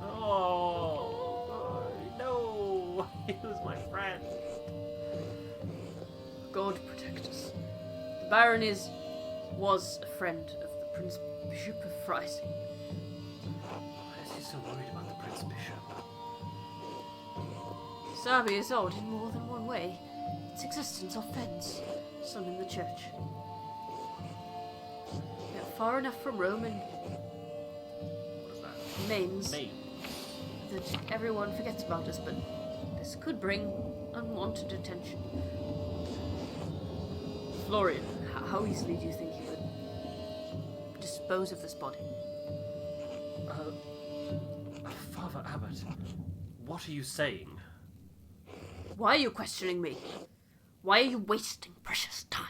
Oh! No! He was my friend. God protect us. The Baron was a friend of the Prince Bishop of Freising. Why is he so worried about the Prince Bishop? This abbey is odd in more than one way. Its existence offends some in the church. We are far enough from Rome and What is that? Mainz Maine. that everyone forgets about us, but this could bring unwanted attention. Florian, how easily do you think you could dispose of this body? Father Abbot, what are you saying? Why are you questioning me? Why are you wasting precious time?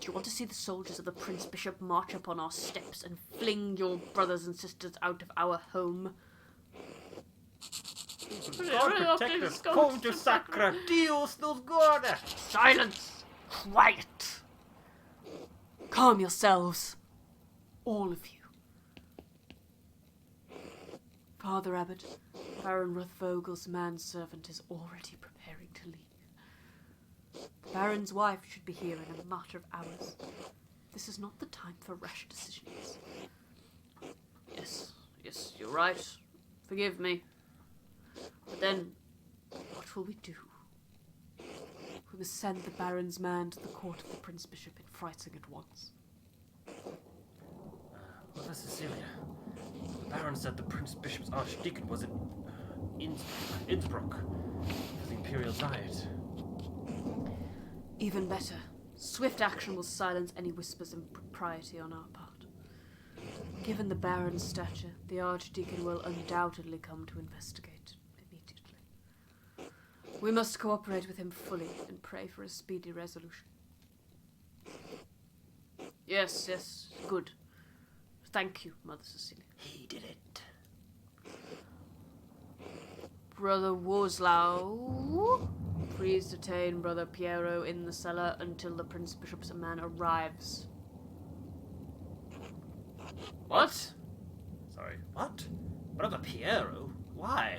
Do you want to see the soldiers of the Prince Bishop march upon our steps and fling your brothers and sisters out of our home? God protect us! Conte sacra Dios nos guarda! Silence! Quiet! Calm yourselves. All of you. Father Abbot, Baron Rothvogel's manservant is already preparing to leave. The Baron's wife should be here in a matter of hours. This is not the time for rash decisions. Yes, you're right. Forgive me. But then, what will we do? We must send the Baron's man to the court of the Prince Bishop in Freising at once. Mother Cecilia, the Baron said the Prince Bishop's archdeacon was in Innsbruck for the Imperial Diet. Even better. Swift action will silence any whispers of impropriety on our part. Given the Baron's stature, the Archdeacon will undoubtedly come to investigate immediately. We must cooperate with him fully and pray for a speedy resolution. Yes, good. Thank you, Mother Cecilia. He did it. Brother Woslau, please detain Brother Piero in the cellar until the Prince Bishop's man arrives. What? Sorry, what? Brother Piero? Why?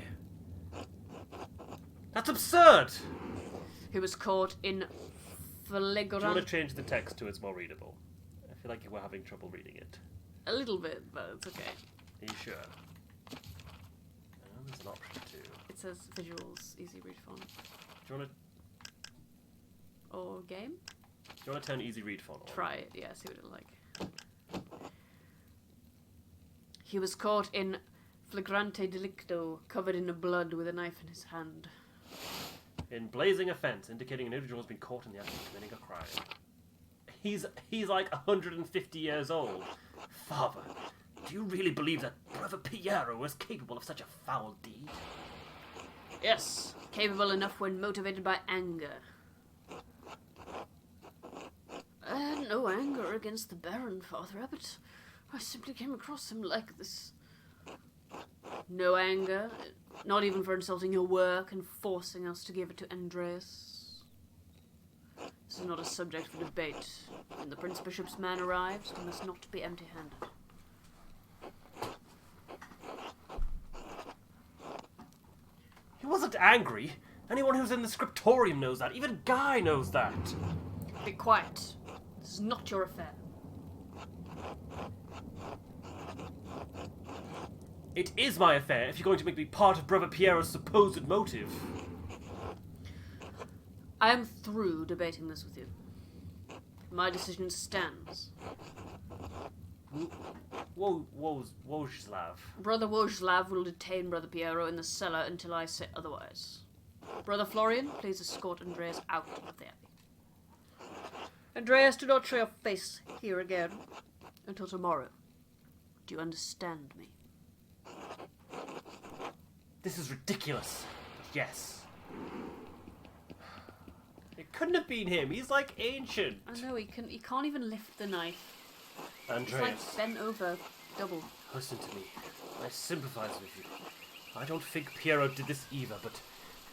That's absurd! He was caught in Do you want to flagrant... change the text to it's more readable? I feel like we're having trouble reading it. A little bit, but it's okay. Are you sure? Oh, there's an option too. It says visuals, easy read font. Do you want Or game? to turn easy read font on? Try it, yeah, see what it like. He was caught in flagrante delicto, covered in blood with a knife in his hand. In blazing offence, indicating an individual has been caught in the act of committing a crime. He's like 150 years old. Father, do you really believe that Brother Piero was capable of such a foul deed? Yes, capable enough when motivated by anger. No anger anger against the Baron, Father Abbot. I simply came across him like this. No anger? Not even for insulting your work and forcing us to give it to Andreas? This is not a subject for debate. When the Prince Bishop's man arrives, he must not be empty-handed. He wasn't angry. Anyone who's in the scriptorium knows that. Even Guy knows that. Be quiet. This is not your affair. It is my affair if you're going to make me part of Brother Piero's supposed motive. I am through debating this with you. My decision stands. Wojslav. Brother Wojslav will detain Brother Piero in the cellar until I say otherwise. Brother Florian, please escort Andreas out of the abbey. Andreas, do not show your face here again until tomorrow. Do you understand me? This is ridiculous. Yes. It couldn't have been him. He's like ancient. I know, he can't even lift the knife. Andreas, It's like bent over, double. listen to me. I sympathize with you. I don't think Piero did this either, but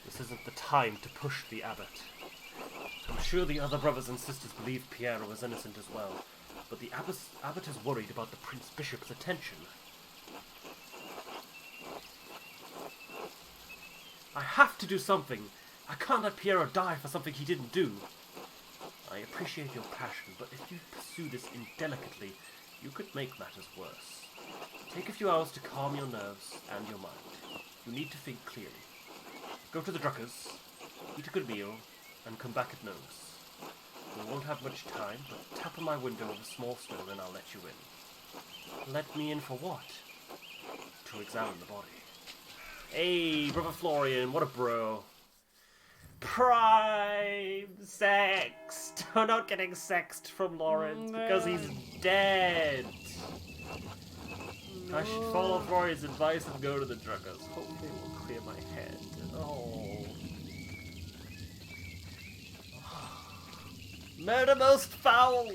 this isn't the time to push the abbot. I'm sure the other brothers and sisters believe Piero was innocent as well, but the abbot is worried about the Prince Bishop's attention. I have to do something. I can't let Piero die for something he didn't do. I appreciate your passion, but if you pursue this indelicately, you could make matters worse. Take a few hours to calm your nerves and your mind. You need to think clearly. Go to the Druckers, eat a good meal, and come back at nose. We won't have much time, but tap on my window with a small stone and I'll let you in. Let me in for what? To examine the body. Hey, Brother Florian, what a bro. Prime sexed. I'm not getting sexed from Lawrence because he's dead. I should follow Florian's advice and go to the Druggers. Hopefully it will clear my head. Oh. Murder most foul.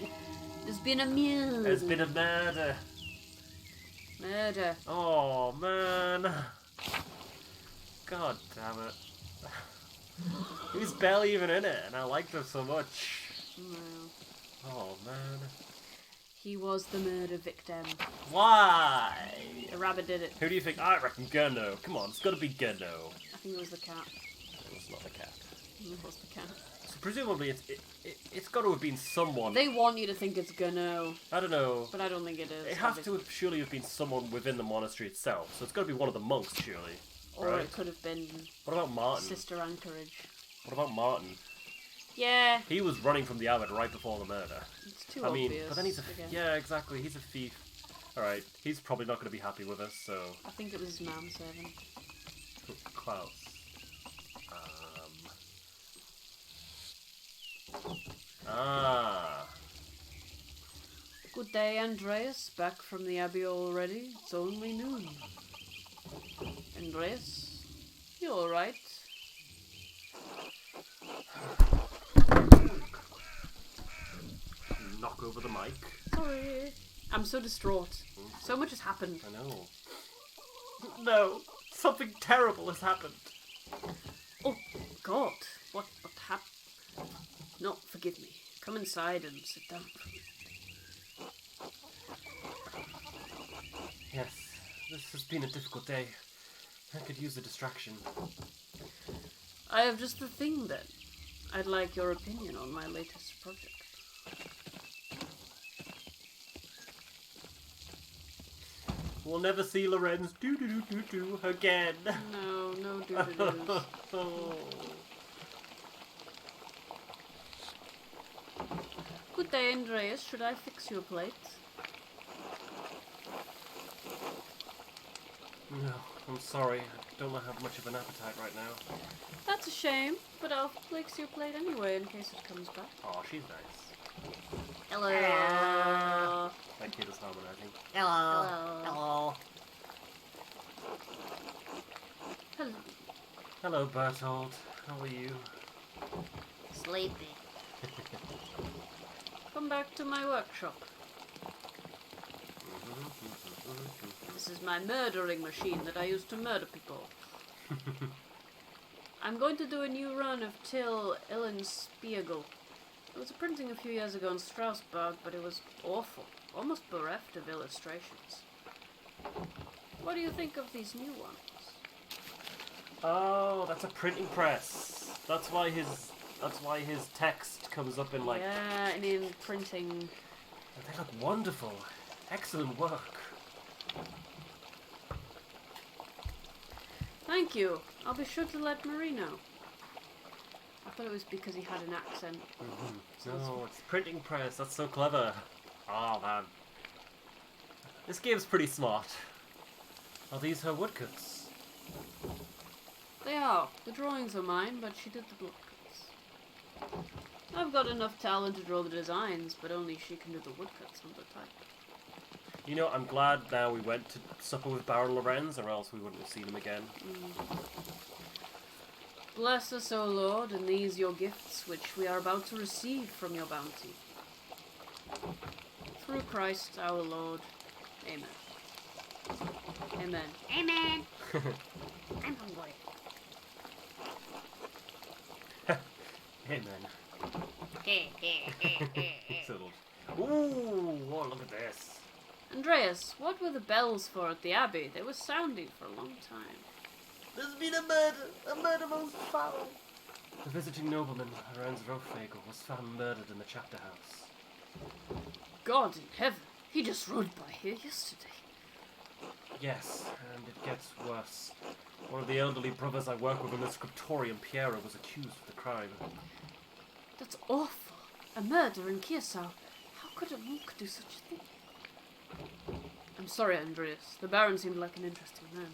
There's been a murder. There's been a murder. Murder. Oh, man. God damn it. He's barely even in it, and I liked him so much. Well, Oh, man. he was the murder victim. Why? The rabbit did it. Who do you think? I reckon Gurno. Come on, it's gotta be Gurno. I think it was the cat. It's not the cat. It was the cat. So presumably it's got to have been someone. They want you to think it's Gano, I don't know. but I don't think it is. It has to have surely have been someone within the monastery itself. So it's got to be one of the monks, surely. Or Right. it could have been What about Martin? Sister Anchorage. What about Martin? Yeah, He was running from the abbot right before the murder. it's too I mean, obvious. but then he's a again. yeah, exactly. He's a thief. All right, he's probably not going to be happy with us. So I think it was his manservant. Klaus. Good day, Andreas. Back from the abbey already? It's only noon. Andreas, you alright? Knock over the mic. Sorry. I'm so distraught. So much has happened. I know. No, something terrible has happened. Oh, God. What happened? No, forgive me. Come inside and sit down for me. Yes, this has been a difficult day. I could use a distraction. I have just the thing then. I'd like your opinion on my latest project. We'll never see Lorenz do again. No, no doo-doo-doos. Oh. Good day, Andreas. Should I fix your plate? No, I'm sorry. I don't have much of an appetite right now. That's a shame, but I'll fix your plate anyway in case it comes back. Oh, she's nice. Hello. That kid is harmonizing. Hello. Hello. Hello. Hello, Bertold. How are you? Sleepy. come back to my workshop. This is my murdering machine that I use to murder people. I'm going to do a new run of Till Illenspiegel. It was a printing a few years ago in Strasbourg, but it was awful, almost bereft of illustrations. What do you think of these new ones? Oh, that's a printing press. That's why his text comes up in like. Yeah, and in printing. They look wonderful. Excellent work. Thank you. I'll be sure to let Marie know. I thought it was because he had an accent. No, it's printing press. That's so clever. Oh man, this game's pretty smart. Are these her woodcuts? They are. The drawings are mine, but she did the block cuts. I've got enough talent to draw the designs, but only she can do the woodcuts on the type. You know, I'm glad now we went to supper with Baron Lorenz, or else we wouldn't have seen him again. Bless us, O Lord, and these your gifts, which we are about to receive from your bounty. Through Christ our Lord. Amen. Amen. Amen. I'm hungry. Amen. Settled. Ooh, oh, look at this. Andreas, what were the bells for at the abbey? They were sounding for a long time. There's been a murder most foul. The visiting nobleman, Lorenz Rothvogel, was found murdered in the chapter house. God in heaven, he just rode by here yesterday. Yes, and it gets worse. One of the elderly brothers I work with in the scriptorium, Piero, was accused of the crime. That's awful. A murder in Kiersau. How could a monk do such a thing? I'm sorry, Andreas. The Baron seemed like an interesting man.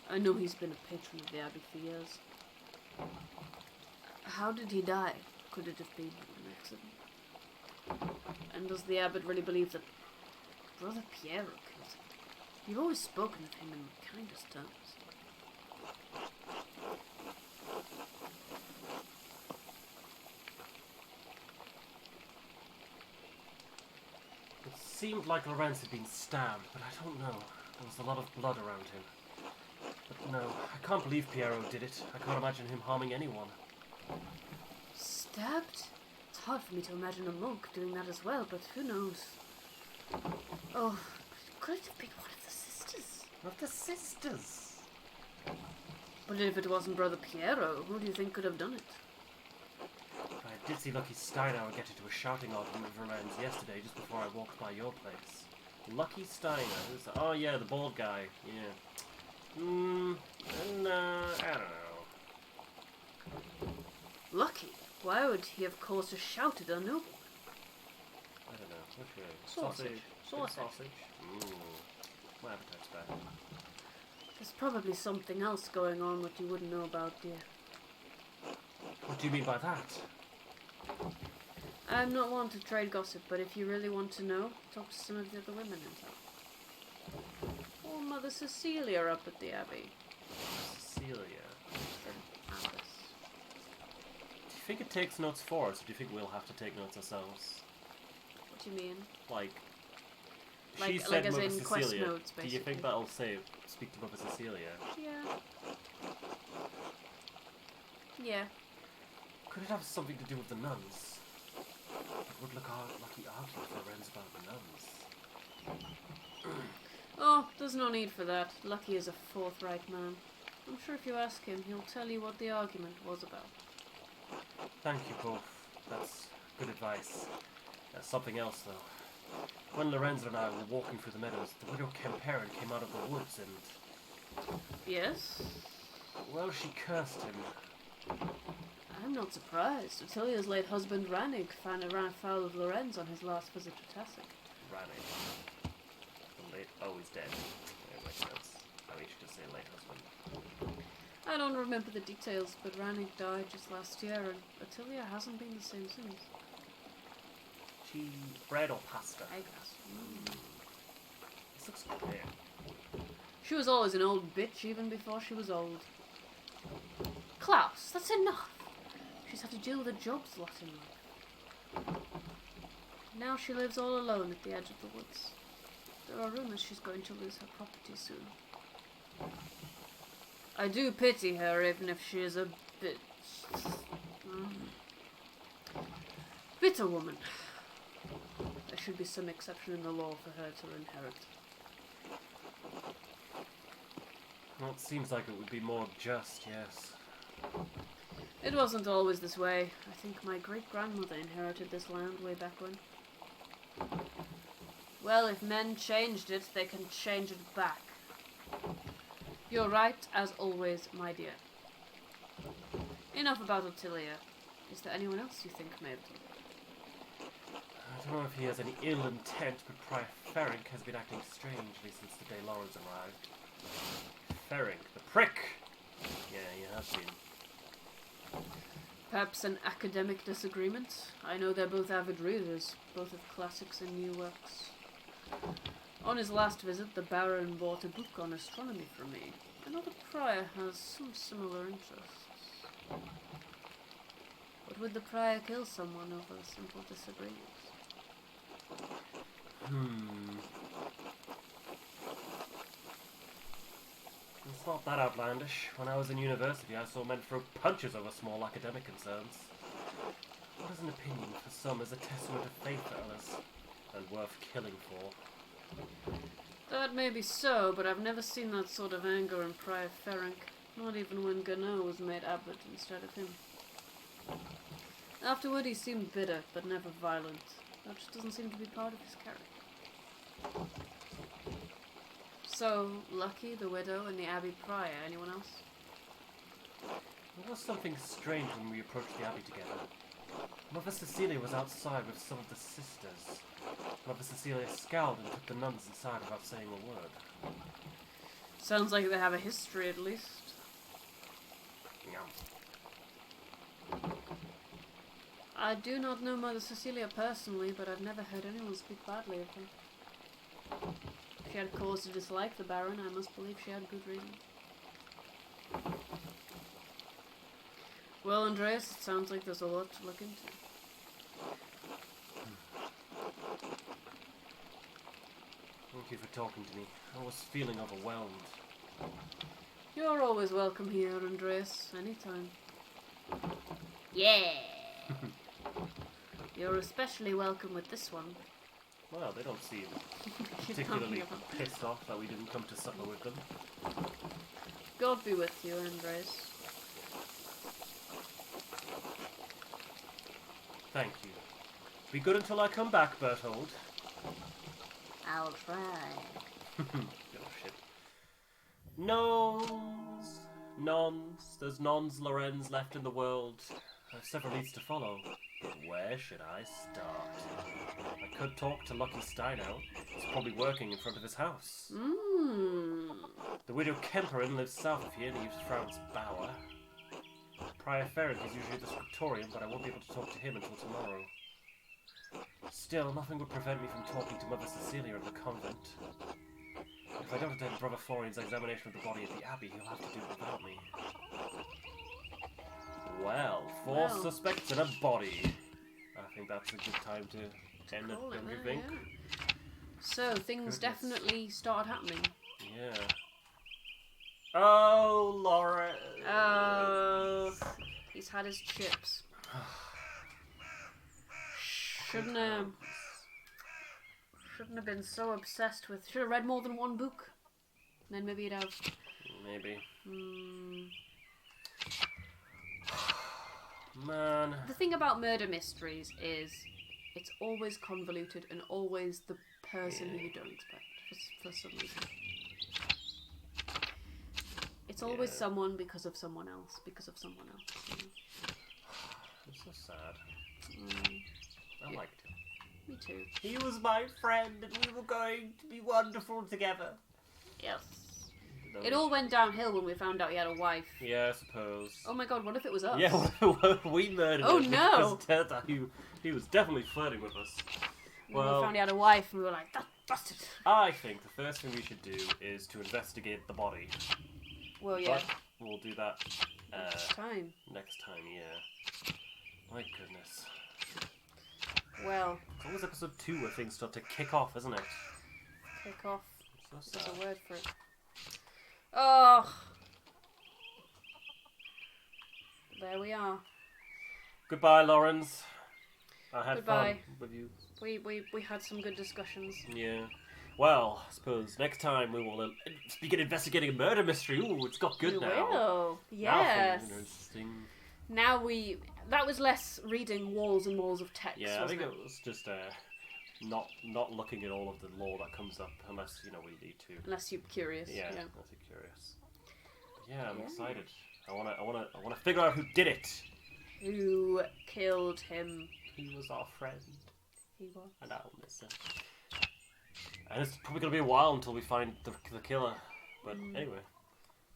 I know he's been a patron of the abbey for years. How did he die? Could it have been an accident? And does the abbot really believe that Brother Piero killed him? You've always spoken of him in the kindest terms. It seemed like Lorenz had been stabbed, but I don't know. There was a lot of blood around him. But no, I can't believe Piero did it. I can't imagine him harming anyone. Stabbed? It's hard for me to imagine a monk doing that as well, but who knows? Oh, could it have been one of the sisters? One of the sisters? But if it wasn't Brother Piero, who do you think could have done it? I did see Lucky Steinauer get into a shouting argument with Lorenz yesterday just before I walked by your place. Lucky Steiner? Who's that? Oh yeah, the bald guy. Yeah. I don't know. Lucky? Why would he have caused a shout at a nobleman? I don't know. Which way? Sausage. Sausage? My appetite's back. There's probably something else going on that you wouldn't know about, dear. What do you mean by that? I'm not one to trade gossip, but if you really want to know, talk to some of the other women in town. Or Mother Cecilia up at the abbey. Cecilia. Alice. Do you think it takes notes for us, or do you think we'll have to take notes ourselves? What do you mean? Like Like- she like said as Mother in quest Cecilia. notes, Do you think basically. that'll say speak to Mother Cecilia? Yeah. Yeah. Could it have something to do with the nuns? It would look like he argued with Lorenz about the nuns. Oh, there's no need for that. Lucky is a forthright man. I'm sure if you ask him, he'll tell you what the argument was about. Thank you both. That's good advice. Something else though. When Lorenzo and I were walking through the meadows, the widow Kemperin came out of the woods and, Yes? well, she cursed him. I'm not surprised. Attilia's late husband Ranig ran afoul of Lorenz on his last visit to Tassoc. Ranning. Oh, he's dead. It makes sense. I mean, you should just say late husband. I don't remember the details, but Ranig died just last year, and Attilia hasn't been the same since. Bread or pasta? I guess. This looks clear. She was always an old bitch, even before she was old. Claus, that's enough! She's had to deal with a job's lot in life. Now she lives all alone at the edge of the woods. There are rumors she's going to lose her property soon. I do pity her, even if she is a bit... bitter woman. There should be some exception in the law for her to inherit. Well, it seems like it would be more just, yes. It wasn't always this way. I think my great-grandmother inherited this land way back when. Well, if men changed it, they can change it back. You're right, as always, my dear. Enough about Ottilia. Is there anyone else you think may have done it? I don't know if he has any ill intent, but Prior Ferenc has been acting strangely since the day Lawrence arrived. Ferenc, the prick! Yeah, he has been. Perhaps an academic disagreement? I know they're both avid readers, both of classics and new works. On his last visit, the Baron bought a book on astronomy for me. Another prior has some similar interests. But would the prior kill someone over simple disagreements? It's not that outlandish. When I was in university, I saw men throw punches over small academic concerns. What is an opinion for some is a testament of faith for others, and worth killing for. That may be so, but I've never seen that sort of anger in Prior Ferenc, not even when Gano was made abbot instead of him. Afterward he seemed bitter, but never violent. That just doesn't seem to be part of his character. So, Lucky, the widow, and the Abbey Prior. Anyone else? There was something strange when we approached the Abbey together. Mother Cecilia was outside with some of the sisters. Mother Cecilia scowled and took the nuns inside without saying a word. Sounds like they have a history, at least. Yeah. I do not know Mother Cecilia personally, but I've never heard anyone speak badly of her. If she had cause to dislike the Baron, I must believe she had good reason. Well, Andreas, it sounds like there's a lot to look into. Thank you for talking to me. I was feeling overwhelmed. You're always welcome here, Andreas, anytime. Yeah. You're especially welcome with this one. Well, they don't seem She's particularly pumping up. pissed off that we didn't come to supper with them. God be with you, Andreas. Thank you. Be good until I come back, Berthold. I'll try. Oh, shit. Nons. Nons. There's nons Lorenz left in the world. I've several leads to follow. But where should I start? I could talk to Lucky Steinow. He's probably working in front of his house. The widow Kemperin lives south of here in East France Bower. Prior Ferenc is usually at the scriptorium, but I won't be able to talk to him until tomorrow. Still, nothing would prevent me from talking to Mother Cecilia at the convent. If I don't attend Brother Florian's examination of the body at the Abbey, he'll have to do it without me. Well, four suspects and a body. I think that's a good time to end it, don't you think? Yeah. So, things definitely started happening. Yeah. Oh, Laura. Oh, he's had his chips. Shouldn't have been so obsessed with. Should have read more than one book. Then maybe he'd have. Maybe. Man. The thing about murder mysteries is it's always convoluted and always the person who you don't expect for some reason. It's always someone because of someone else, because of someone else. You know? It's so sad. I Yeah. liked him. Me too. He was my friend and we were going to be wonderful together. Yes. It all went downhill when we found out he had a wife. Yeah, I suppose. Oh my god, what if it was us? Yeah, we murdered Oh, him. no. Because it turned out he was definitely flirting with us. When Well, we found he had a wife and we were like, that bastard. I think the first thing we should do is to investigate the body. Well, yeah. But we'll do that Next time. next time, yeah. My goodness. Well, It's always episode 2 where things start to kick off, isn't it? Kick off. So There's sad. a word for it. Oh. There we are. Goodbye, Lawrence. I had Goodbye. fun with you. We had some good discussions. Yeah. Well, I suppose next time we will begin investigating a murder mystery. Ooh, it's got good We now. will. Now Yes. things are interesting. Now that was less reading walls and walls of text. Yeah, I wasn't think it was just not looking at all of the lore that comes up unless we need to. Unless you're curious. Yeah, Yeah. unless you're curious. But yeah, I'm Yeah. excited. I wanna figure out who did it. Who killed him? He was our friend, He was. and I'll miss him. And it's probably gonna be a while until we find the killer. But anyway,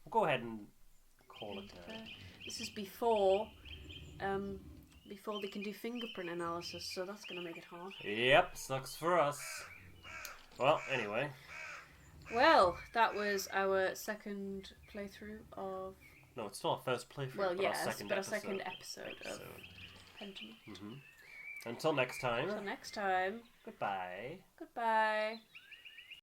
we'll go ahead and call it. This is before they can do fingerprint analysis, so that's gonna make it hard. Yep, sucks for us. Well, anyway. Well, that was our second playthrough of. No, it's still our first playthrough. Well, but yes, our second but our episode. second episode of Pentiment. Until next time. Until next time. Goodbye. Goodbye.